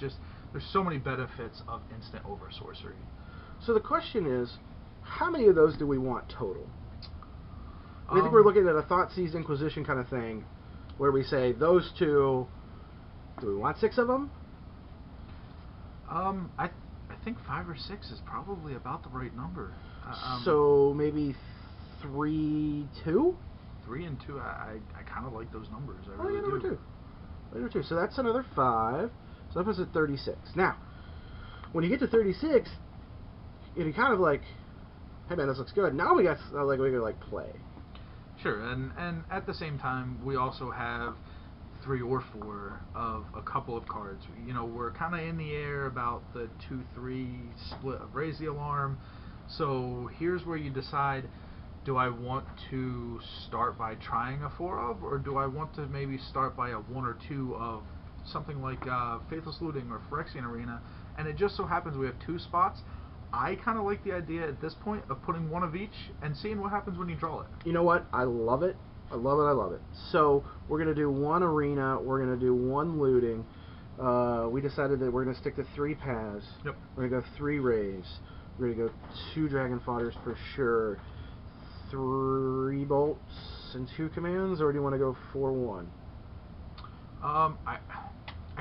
so many benefits of instant over sorcery. So the question is, how many of those do we want total? I think we're looking at a Thoughtsieze Inquisition kind of thing, where we say those 2. Do we want 6 of them? I think 5 or 6 is probably about the right number. So maybe 3, 2? 3 and 2. I kind of like those numbers. I really do. I do too. So that's another 5. So that puts it at 36. Now, when you get to 36, you're kind of like, hey man, this looks good. Now we got we can play. Sure, and at the same time, we also have 3 or 4 of a couple of cards. You know, we're kind of in the air about the 2-3 split of Raise the Alarm. So here's where you decide, do I want to start by trying a 4 of, or do I want to maybe start by a 1 or 2 of something like Faithless Looting or Phyrexian Arena? And it just so happens we have 2 spots. I kind of like the idea at this point of putting 1 of each and seeing what happens when you draw it. You know what? I love it. I love it. So we're going to do 1 Arena. We're going to do 1 Looting. We decided that we're going to stick to 3 paths. Yep. We're going to go 3 Rays. We're going to go 2 Dragon Fodders for sure. 3 bolts and 2 commands, or do you want to go 4-1? I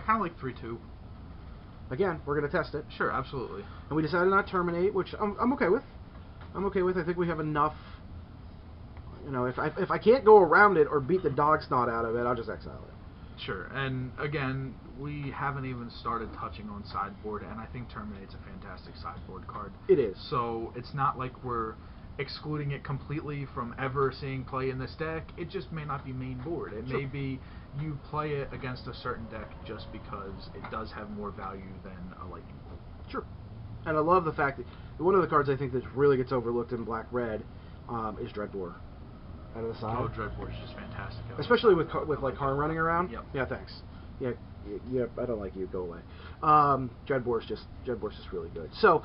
kind of like 3-2. Again, we're going to test it. Sure, absolutely. And we decided not to terminate, which I'm okay with. I think we have enough. You know, if I can't go around it or beat the dog snot out of it, I'll just exile it. Sure, and again, we haven't even started touching on sideboard, and I think Terminate's a fantastic sideboard card. It is. So it's not like we're excluding it completely from ever seeing play in this deck. It just may not be main board. It may be you play it against a certain deck just because it does have more value than a lightning bolt. Sure. And I love the fact that one of the cards I think that really gets overlooked in black-red is Dreadbore. Out of the side. Oh, Dreadbore is just fantastic. Especially with like Karn running around. Yep. Yeah, thanks. Yeah, I don't like you. Go away. Dreadbore's just really good. So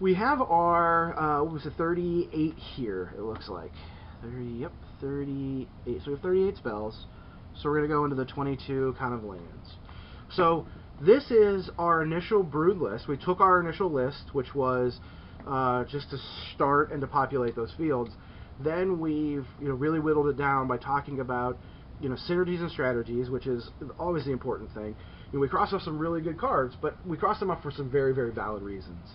we have our what was it, 38 here? It looks like 38. So we have 38 spells. So we're gonna go into the 22 kind of lands. So this is our initial brood list. We took our initial list, which was just to start and to populate those fields. Then we've really whittled it down by talking about synergies and strategies, which is always the important thing. We cross off some really good cards, but we cross them off for some very, very valid reasons.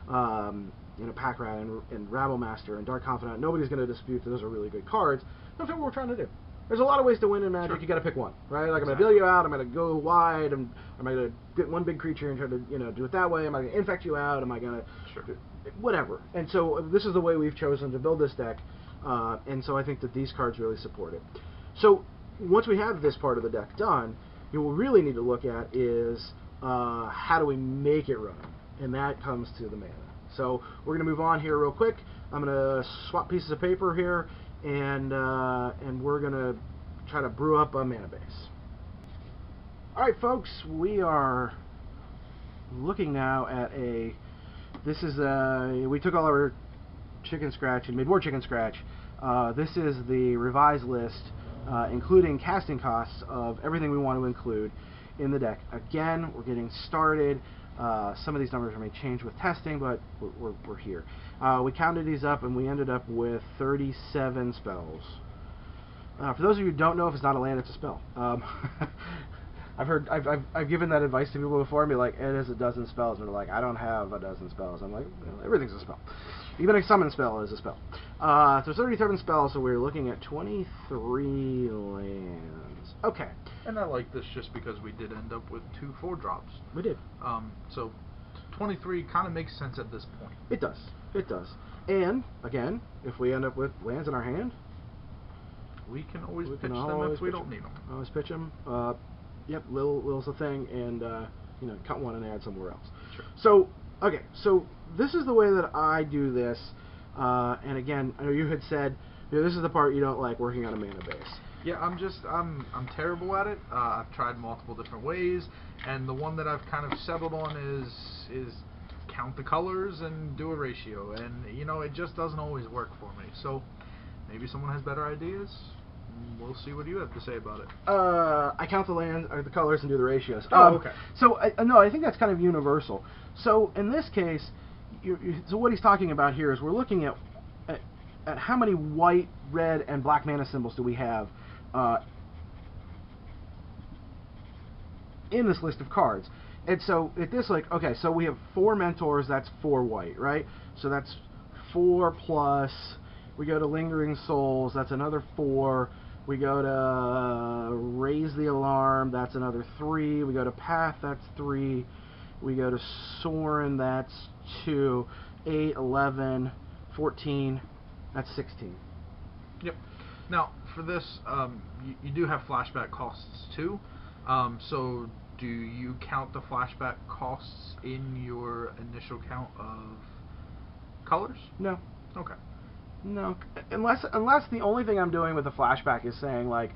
Pack Rat and Rabble Master and Dark Confidant, nobody's going to dispute that those are really good cards. That's what we're trying to do. There's a lot of ways to win in Magic. Sure. You got to pick one, right? Like, I'm going to bail you out. I'm going to go wide. Am I going to get one big creature and try to, do it that way? Am I going to infect you out? Am I going to... Sure. Whatever. And so this is the way we've chosen to build this deck, and so I think that these cards really support it. So once we have this part of the deck done, what we really need to look at is how do we make it run, and that comes to the mana. So we're going to move on here real quick. I'm going to swap pieces of paper here, and we're going to try to brew up a mana base. All right, folks, we are looking now at a... This is we took all our chicken scratch and made more chicken scratch. This is the revised list, including casting costs of everything we want to include in the deck. Again, we're getting started. Some of these numbers may change with testing, but we're here. We counted these up, and we ended up with 37 spells. For those of you who don't know, if it's not a land, it's a spell. I've given that advice to people before and be like, it is a dozen spells, and they're like, I don't have a dozen spells. I'm like, well, everything's a spell. Even a summon spell is a spell. So 37 spells, so we're looking at 23 lands. Okay. And I like this just because we did end up with 2 4-drops. We did. So 23 kind of makes sense at this point. It does. It does. And, again, if we end up with lands in our hand, we can always pitch them if we don't need them. Always pitch them. Yep, Lil's a thing, and cut one and add somewhere else. Sure. So, okay, so this is the way that I do this, and again, I know you had said this is the part you don't like, working on a mana base. Yeah, I'm terrible at it. I've tried multiple different ways, and the one that I've kind of settled on is count the colors and do a ratio, and it just doesn't always work for me. So maybe someone has better ideas. We'll see what you have to say about it. I count the lands, or the colors, and do the ratios. Oh, okay. So, no, I think that's kind of universal. So, in this case, so what he's talking about here is we're looking at how many white, red, and black mana symbols do we have in this list of cards. And so, at this, okay, so we have 4 mentors, that's 4 white, right? So that's 4 plus... We go to Lingering Souls, that's another 4. We go to Raise the Alarm, that's another 3. We go to Path, that's 3. We go to Sorrin, that's 2. 8, 11, 14, that's 16. Yep. Now, for this, you do have flashback costs too. So do you count the flashback costs in your initial count of colors? No. Okay. No, unless the only thing I'm doing with the flashback is saying, like,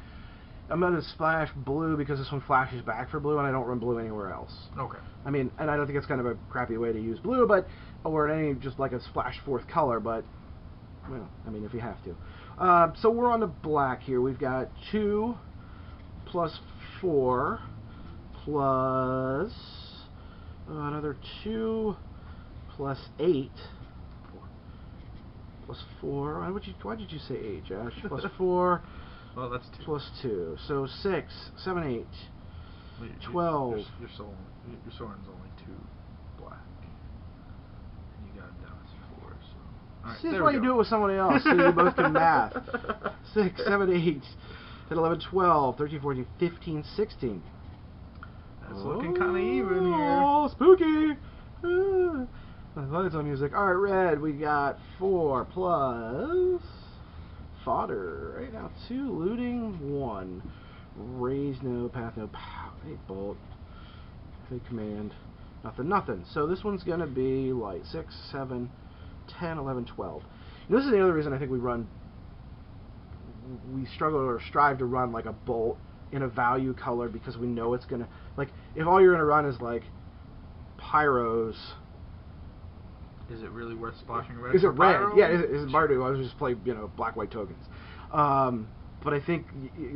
I'm going to splash blue because this one flashes back for blue and I don't run blue anywhere else. Okay. I mean, and I don't think it's kind of a crappy way to use blue, but, or any, just like a splash 4th color, but, well, I mean, if you have to. So we're on to black here. We've got 2 plus 4 plus another 2 plus 8. Plus 4. Why did you say 8, Josh? Plus 4. Well, that's 2. Plus 2. So 6, 7, 8, 12. Your Sorrin's only 2 black. And you got him down as 4. So. Right, see, that's why you do it with somebody else, so you both can math. 6, 7, 8, 10, 11, 12, 13, 14, 15, 16. That's looking kind of even here. Oh, spooky! I love its own music. Alright, red, we got 4 plus fodder. Right now, 2 looting, 1. Raise, no path, no power. 8 bolt. 8 command. Nothing. So this one's going to be light. 6, 7, 10, 11, 12. And this is the other reason I think we struggle or strive to run like a bolt in a value color, because we know it's going to, like, if all you're going to run is like pyros. Is it really worth splashing red? Is it red? Pyro? Yeah, is it Mardu? I was just play black-white tokens. But I think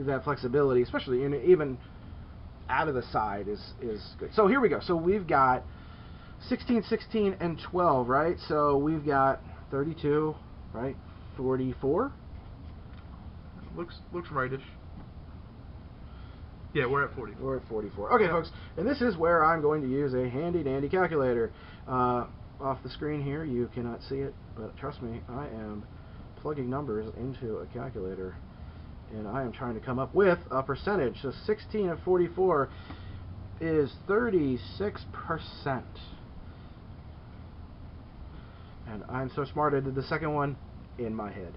that flexibility, especially even out of the side, is good. So here we go. So we've got 16, 16, and 12, right? So we've got 32, right? 44. Looks rightish. Yeah, we're at 44. We're at 44. Okay, folks, and this is where I'm going to use a handy-dandy calculator. Off the screen here, you cannot see it, but trust me, I am plugging numbers into a calculator, and I am trying to come up with a percentage. So 16 of 44 is 36%. And I'm so smart I did the second one in my head.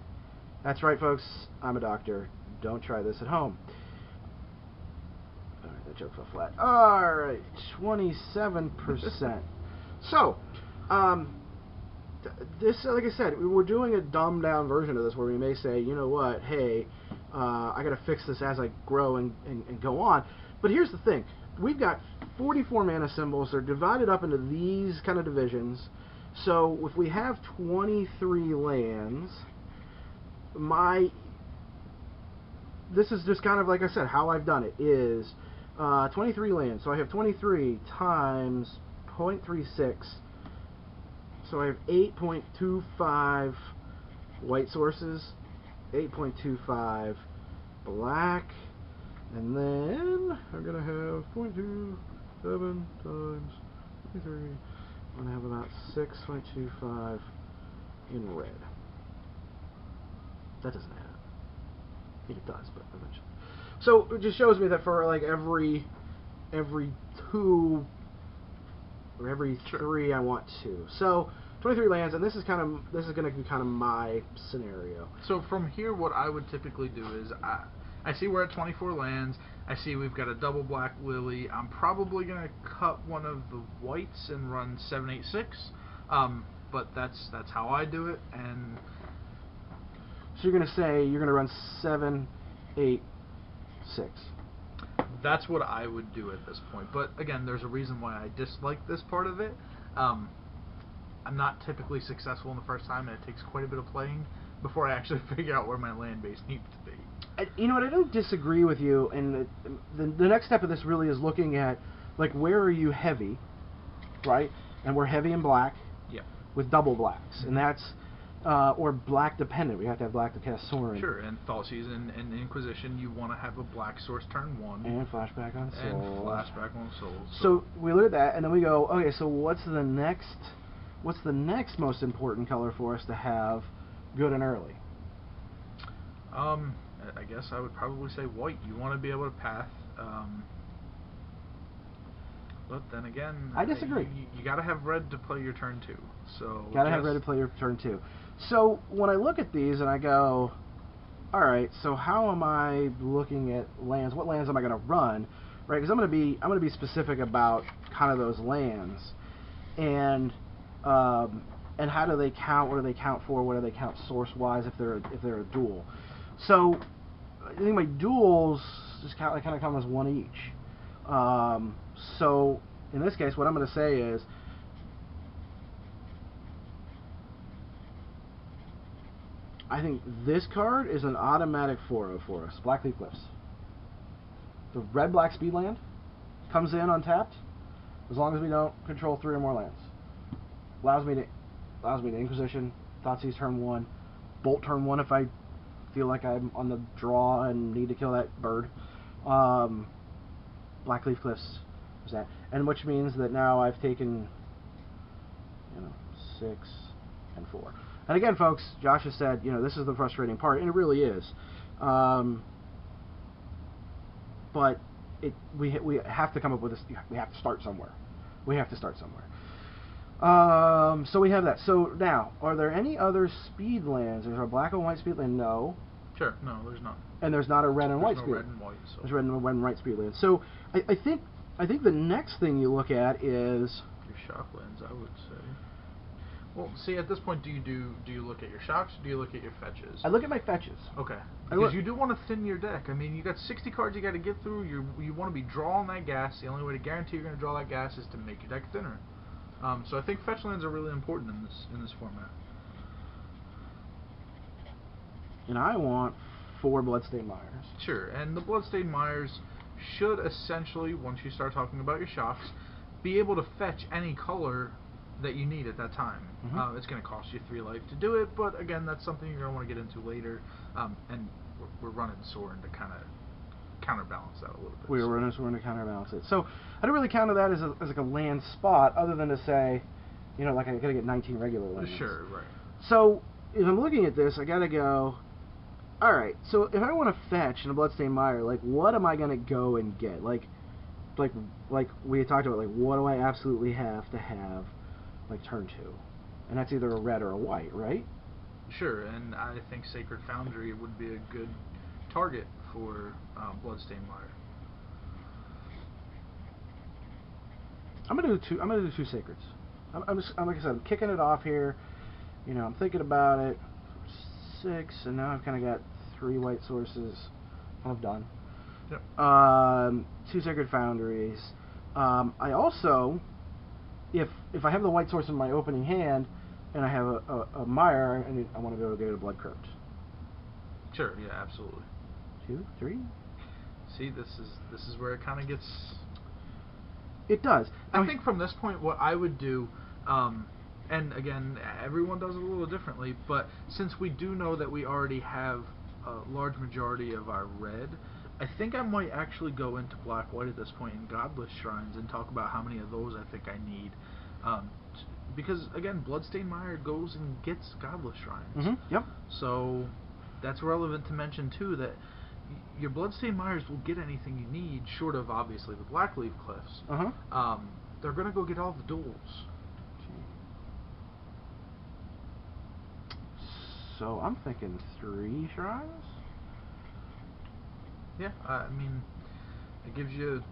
That's right, folks, I'm a doctor. Don't try this at home. Alright, that joke fell flat. Alright, 27%. So, this, like I said, we're doing a dumbed down version of this where we may say, you know what, hey, I gotta fix this as I grow and go on. But here's the thing. We've got 44 mana symbols. They're divided up into these kind of divisions. So if we have 23 lands, this is just kind of, like I said, how I've done it is 23 lands. So I have 23 times 0.36. So I have 8.25 white sources, 8.25 black, and then I'm going to have 0.27 times 23. I'm going to have about 6.25 in red. That doesn't add up. I think it does, but eventually. So it just shows me that for like every 2 or every 3 I want 2. So 23 lands, and this is going to be kind of my scenario. So from here, what I would typically do is I see we're at 24 lands. I see we've got a double black lily. I'm probably going to cut one of the whites and run 786. But that's how I do it. And so you're going to say you're going to run 7, 8, 6. That's what I would do at this point. But again, there's a reason why I dislike this part of it. I'm not typically successful in the first time, and it takes quite a bit of playing before I actually figure out where my land base needs to be. You know what? I don't disagree with you. And the next step of this really is looking at, like, where are you heavy, right? And we're heavy in black. Yeah. With double blacks, and that's or black dependent. We have to have black to cast Sorrin. Sure, and Thoughtsieze and Inquisition, you want to have a black source turn 1. And flashback on Souls. And flashback on Souls. So we look at that, and then we go, okay, so what's the next most important color for us to have good and early? I guess I would probably say white. You want to be able to path. But then again, I disagree. You got to have red to play your turn 2. So got to have red to play your turn 2. So when I look at these and I go, all right, so how am I looking at lands? What lands am I going to run? Right? Because I'm going to be specific about kind of those lands, and how do they count? What do they count for? What do they count source wise if they're a duel? So I think my duels just kind of come as one each. So in this case, what I'm going to say is, I think this card is an automatic 4/0 for us. Blackcleave Cliffs. The red-black speed land comes in untapped as long as we don't control 3 or more lands. Allows me to Inquisition, Thoughtsieze turn 1, Bolt turn 1 if I feel like I'm on the draw and need to kill that bird. Blackcleave Cliffs is that, and which means that now I've taken 6 and 4. And again, folks, Josh has said, this is the frustrating part, and it really is. But we have to come up with this. We have to start somewhere. So we have that. So now, are there any other speed lands? There's a black and white speed land. No. Sure. No, there's not. And there's not a red and white speed. Red and white. So. There's red and white speed land. So I think the next thing you look at is your shock lands, I would say. Well, see, at this point, do you look at your shocks, or do you look at your fetches? I look at my fetches. Okay. Because you do want to thin your deck. I mean, you got 60 cards you got to get through. You want to be drawing that gas. The only way to guarantee you're going to draw that gas is to make your deck thinner. So I think fetch lands are really important in this format. And I want 4 Bloodstained Mires. Sure, and the Bloodstained Mires should essentially, once you start talking about your shocks, be able to fetch any color that you need at that time. Mm-hmm. It's going to cost you 3 life to do it, but again, that's something you're going to want to get into later. And we're running Sorrin to kind of counterbalance that a little bit. We're going to counterbalance it. So I don't really counter that as like a land spot, other than to say, you know, like I got to get 19 regular lands. Sure, right. So if I'm looking at this, I got to go. All right. So if I want to fetch in a Bloodstained Mire, like what am I going to go and get? Like we had talked about, like what do I absolutely have to have, like turn 2, and that's either a red or a white, right? Sure, and I think Sacred Foundry would be a good target for Bloodstained Mire. I'm gonna do two sacreds. I'm like I said, I'm kicking it off here. You know, I'm thinking about it. 6, and now I've kind of got 3 white sources. I'm done. Yep. 2 Sacred Foundries. I also, if I have the white source in my opening hand, and I have a Mire, I want to be able to get a Blood Crypt. Sure. Yeah. Absolutely. 2, 3. See, this is where it kind of gets. It does. I think from this point, what I would do, and again, everyone does it a little differently, but since we do know that we already have a large majority of our red, I think I might actually go into black-white at this point in Godless Shrines and talk about how many of those I think I need. Because, again, Bloodstained Mire goes and gets Godless Shrines. Mm-hmm. Yep. So that's relevant to mention, too, that your Bloodstained Mires will get anything you need, short of, obviously, the Blackcleave Cliffs. Uh-huh. They're going to go get all the duels. So I'm thinking 3 shrines? Yeah, I mean, it gives you,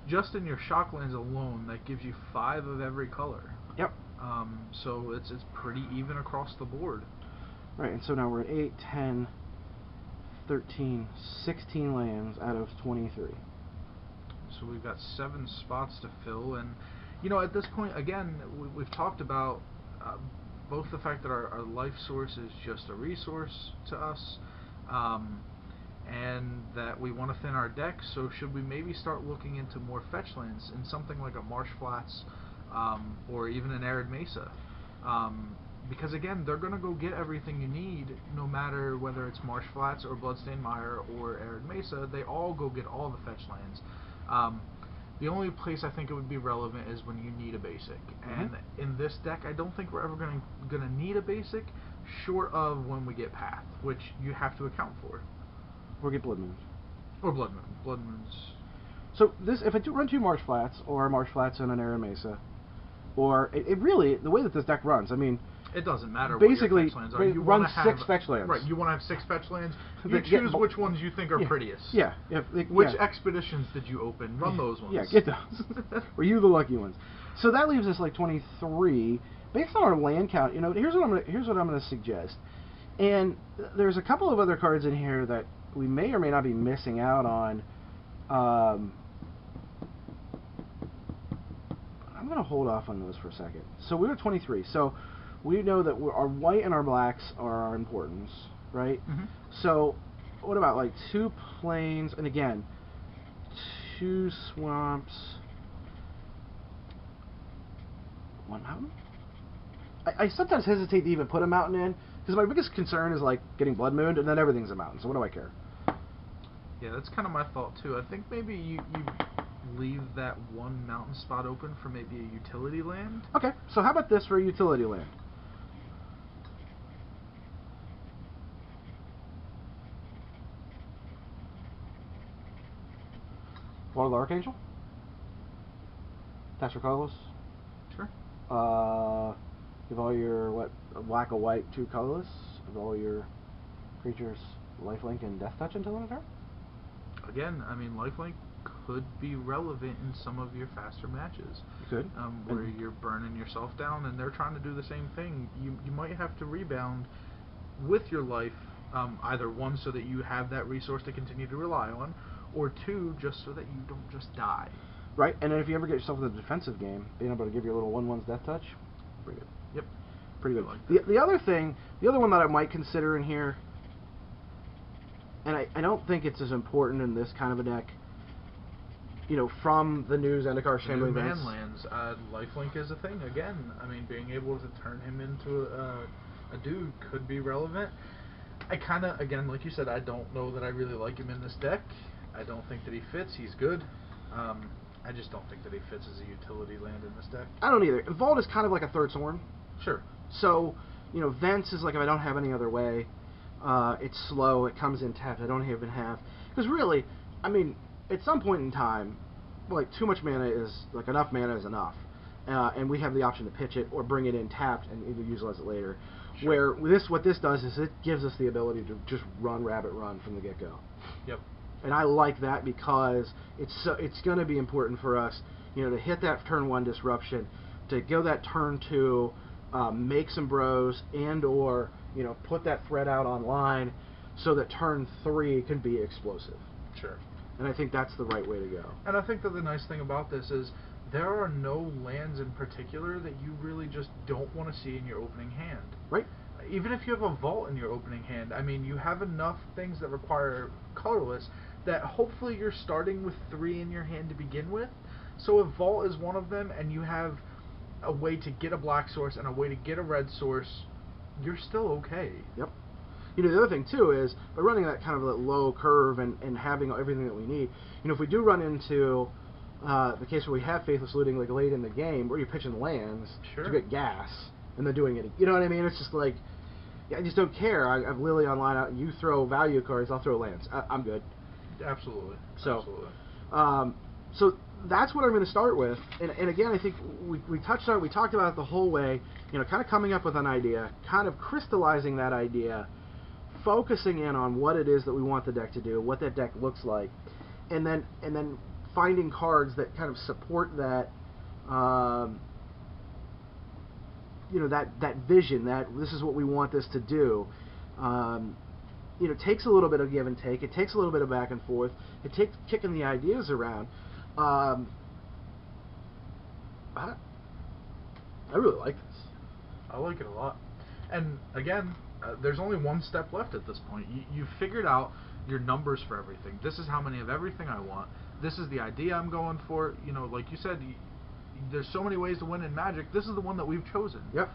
just in your shocklands alone, that gives you 5 of every color. Yep. So it's pretty even across the board. Right, and so now we're at 8, 10, 13, 16 lands out of 23. So we've got 7 spots to fill, and you know, at this point, again, we've talked about both the fact that our life source is just a resource to us, and that we want to thin our deck. So should we maybe start looking into more fetch lands in something like a Marsh Flats, or even an Arid Mesa? Because again, they're going to go get everything you need, no matter whether it's Marsh Flats or Bloodstained Mire or Arid Mesa. They all go get all the fetch lands. The only place I think it would be relevant is when you need a basic. And in this deck, I don't think we're ever going to need a basic, short of when we get Path, which you have to account for. Or get Blood Moons. Or Blood Moon. Blood Moons. So this, if I run 2 Marsh Flats, or Marsh Flats and an Arid Mesa, or it really, the way that this deck runs, I mean, it doesn't matter basically, what your fetch lands are. You run have 6 fetch lands. Right, you want to have 6 fetch lands. You choose which ones you think are prettiest. Yeah. Which expeditions did you open? Run those ones. Yeah, get those. Were you the lucky ones? So that leaves us like 23. Based on our land count, you know, here's what I'm gonna suggest. And there's a couple of other cards in here that we may or may not be missing out on. I'm going to hold off on those for a second. So we're at 23. So we know that our white and our blacks are our importance, right? So what about like 2 plains, and again, 2 swamps, 1 mountain? I sometimes hesitate to even put a mountain in, because my biggest concern is like getting Blood Mooned, and then everything's a mountain, so what do I care? Yeah, that's kind of my thought too. I think maybe you leave that 1 mountain spot open for maybe a utility land. Okay, so how about this for a utility land? Water the Archangel? That's your colorless? Sure. Give all your, black or white 2 colorless, give all your creatures lifelink and death touch until end of turn? Again, I mean, lifelink could be relevant in some of your faster matches. You could. Where you're burning yourself down and they're trying to do the same thing. You might have to rebound with your life, either 1, so that you have that resource to continue to rely on, or 2, just so that you don't just die. Right, and then if you ever get yourself in a defensive game, being able to give your little 1/1s death touch, pretty good. Yep. Pretty good. Like the other thing, the other one that I might consider in here, and I don't think it's as important in this kind of a deck, you know, from the news and the Karsh Chamber events. Manlands, lifelink is a thing. Again, I mean, being able to turn him into a dude could be relevant. I kind of, again, like you said, I don't know that I really like him in this deck. I don't think that he fits. He's good. I just don't think that he fits as a utility land in this deck. I don't either. Vault is kind of like a third Sorrin. Sure. So, you know, Vents is like if I don't have any other way. It's slow. It comes in tapped. I don't even have... Because really, I mean, at some point in time, like, too much mana is... Like, enough mana is enough. And we have the option to pitch it or bring it in tapped and either utilize it later. Sure. Where what this does is it gives us the ability to just rabbit run from the get-go. Yep. And I like that because it's going to be important for us, you know, to hit that turn 1 disruption, to go that turn 2, make some bros, and or, you know, put that threat out online so that turn 3 can be explosive. Sure. And I think that's the right way to go. And I think that the nice thing about this is there are no lands in particular that you really just don't want to see in your opening hand. Right. Even if you have a Vault in your opening hand, I mean, you have enough things that require colorless that hopefully you're starting with 3 in your hand to begin with. So if Vault is one of them and you have a way to get a black source and a way to get a red source, you're still okay. Yep. You know, the other thing, too, is by running that kind of that low curve and having everything that we need, you know, if we do run into the case where we have Faithless Looting like late in the game, where you're pitching lands sure. to get gas, and they're doing it, you know what I mean? It's just like, yeah, I just don't care. I have Lily online out, and you throw value cards, I'll throw lands. I'm good. Absolutely. So, absolutely. So that's what I'm going to start with. And again, I think we touched on it, we talked about it the whole way, you know, kind of coming up with an idea, kind of crystallizing that idea, focusing in on what it is that we want the deck to do, what that deck looks like, and then finding cards that kind of support that, you know, that vision, that this is what we want this to do. You know, it takes a little bit of give and take. It takes a little bit of back and forth. It takes kicking the ideas around. I really like this. I like it a lot. And again, there's only one step left at this point. You've figured out your numbers for everything. This is how many of everything I want. This is the idea I'm going for. You know, like you said, there's so many ways to win in Magic. This is the one that we've chosen. Yep.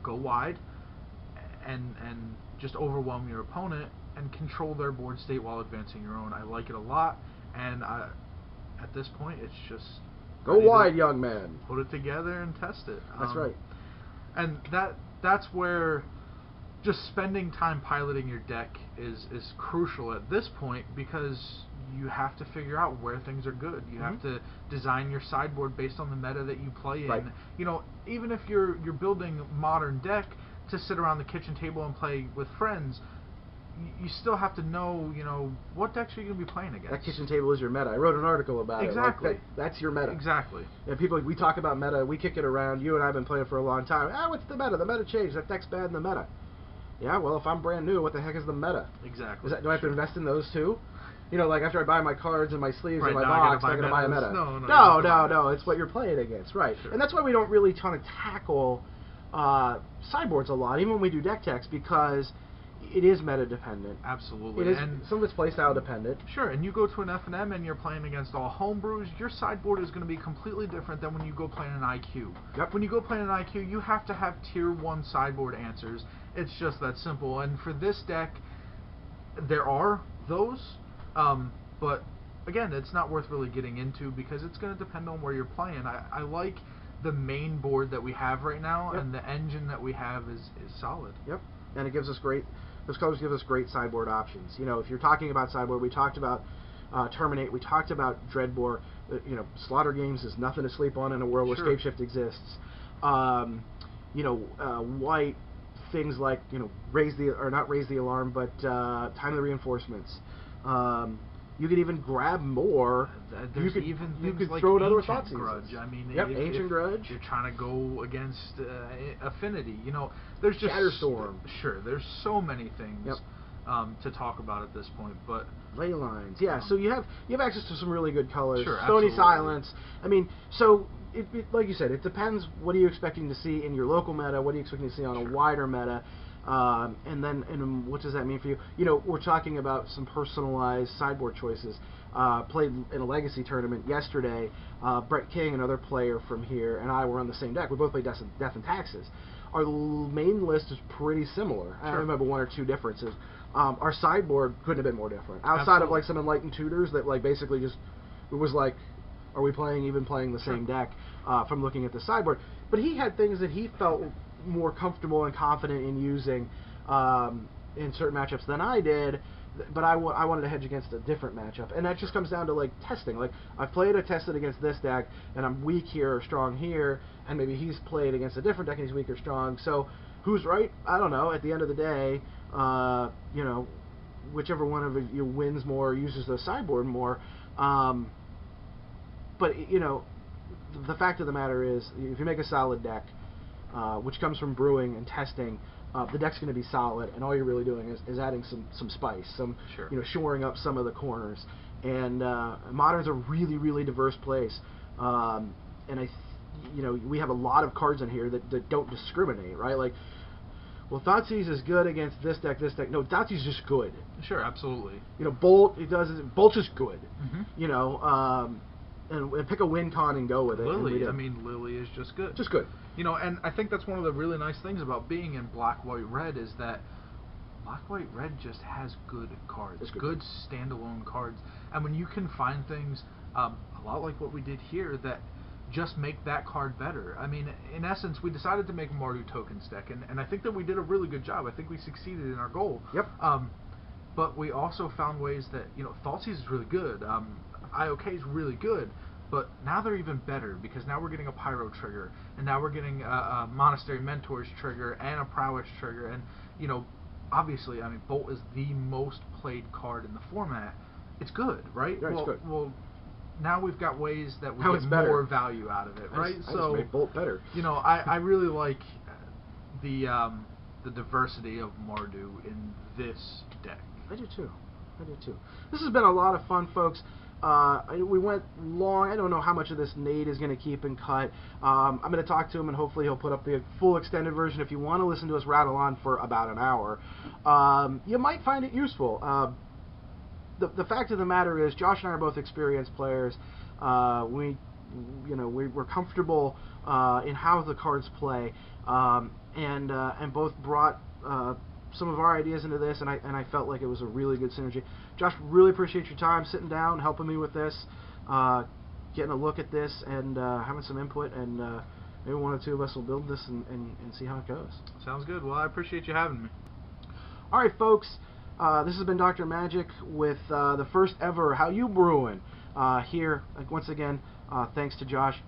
Go wide and just overwhelm your opponent and control their board state while advancing your own. I like it a lot, and at this point, it's just go wide, young man. Put it together and test it. That's right. And that's where just spending time piloting your deck is crucial at this point, because you have to figure out where things are good. You have to design your sideboard based on the meta that you play in. Right. You know, even if you're building a modern deck to sit around the kitchen table and play with friends, you still have to know, you know, what decks are you going to be playing against. That kitchen table is your meta. I wrote an article about exactly. it. Like that's your meta. Exactly. And people, we talk about meta, we kick it around. You and I have been playing for a long time. What's the meta? The meta changed. That deck's bad in the meta. Yeah, well, if I'm brand new, what the heck is the meta? Exactly. Do I have to invest in those too? You know, like after I buy my cards and my sleeves and my now box, I'm going to buy a meta. No. It's what you're playing against, right? Sure. And that's why we don't really try to tackle sideboards a lot, even when we do deck techs, because it is meta dependent. Absolutely. It is, and some of it's playstyle dependent. Sure, and you go to an F&M and you're playing against all homebrews, your sideboard is going to be completely different than when you go play an IQ. Yep. When you go play an IQ, you have to have tier 1 sideboard answers. It's just that simple. And for this deck, there are those, but again, it's not worth really getting into because it's going to depend on where you're playing. I like the main board that we have right now, and the engine that we have is solid. Yep. And it gives us those colors give us great sideboard options. You know, if you're talking about sideboard, we talked about Terminate, we talked about Dreadbore. You know, Slaughter Games is nothing to sleep on in a world where Scapeshift exists. You know, white things like, you know, not raise the alarm, but time the reinforcements. You could even grab more. There's even you things could like throw another Ancient Grudge. I mean, Ancient Grudge. You're trying to go against Affinity. You know, there's just Shatterstorm. Sure, there's so many things to talk about at this point, but ley lines. Yeah, so you have access to some really good colors. Sure, Stony absolutely. Silence. I mean, so it, like you said, it depends. What are you expecting to see in your local meta? What are you expecting to see on a wider meta? And what does that mean for you? You know, we're talking about some personalized sideboard choices. Played in a Legacy tournament yesterday. Brett King, another player from here, and I were on the same deck. We both played Death and Taxes. our main list is pretty similar. I remember one or two differences. Our sideboard couldn't have been more different. Outside of like some Enlightened Tutors that like basically just it was like, are we playing the same deck from looking at the sideboard? But he had things that he felt more comfortable and confident in using in certain matchups than I did. But I wanted to hedge against a different matchup, and that just comes down to like testing. Like I've played or tested against this deck, and I'm weak here or strong here, and maybe he's played against a different deck and he's weak or strong. So who's right? I don't know. At the end of the day, you know, whichever one of you wins more, uses the sideboard more. But you know, the fact of the matter is, if you make a solid deck, which comes from brewing and testing, the deck's going to be solid, and all you're really doing is adding some spice, you know, shoring up some of the corners. And Modern's a really diverse place, and you know, we have a lot of cards in here that don't discriminate, right? Like, well, Thoughtsieze is good against this deck. No, Thoughtsieze is just good. Sure, absolutely. You know, Bolt's just good. You know, and pick a win con and go with it. Lily, I mean, Lily is just good. Just good. You know, and I think that's one of the really nice things about being in Black, White, Red is that Black, White, Red just has good cards. It's good standalone cards. And when you can find things, a lot like what we did here, that just make that card better. I mean, in essence, we decided to make a Mardu tokens deck, and I think that we did a really good job. I think we succeeded in our goal. Yep. But we also found ways that, you know, Thoughtsieze is really good. IOK is really good. But now they're even better, because now we're getting a Pyro trigger, and now we're getting a Monastery Mentor's trigger, and a Prowess trigger, and, you know, obviously, I mean, Bolt is the most played card in the format. It's good, right? Yeah, well, it's good. Well, now we've got ways that we get more value out of it, right? I just made Bolt better. You know, I really like the diversity of Mardu in this deck. I do too. This has been a lot of fun, folks. We went long. I don't know how much of this Nate is going to keep and cut. I'm going to talk to him, and hopefully he'll put up the full extended version. If you want to listen to us rattle on for about an hour, you might find it useful. The fact of the matter is, Josh and I are both experienced players. We're comfortable in how the cards play, and both brought some of our ideas into this, and I felt like it was a really good synergy. Josh, really appreciate your time sitting down, helping me with this, getting a look at this, and having some input, and maybe one or two of us will build this and see how it goes. Sounds good. Well, I appreciate you having me. All right, folks, this has been Dr. Magic with the first ever How You Brewin' here. Once again, thanks to Josh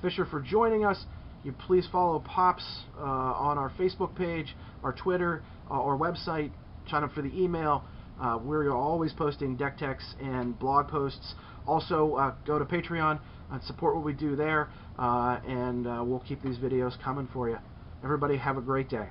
Fisher for joining us. You please follow Pops on our Facebook page, our Twitter, our website. Sign up for the email. We're always posting deck techs and blog posts. Also, go to Patreon and support what we do there, and we'll keep these videos coming for you. Everybody have a great day.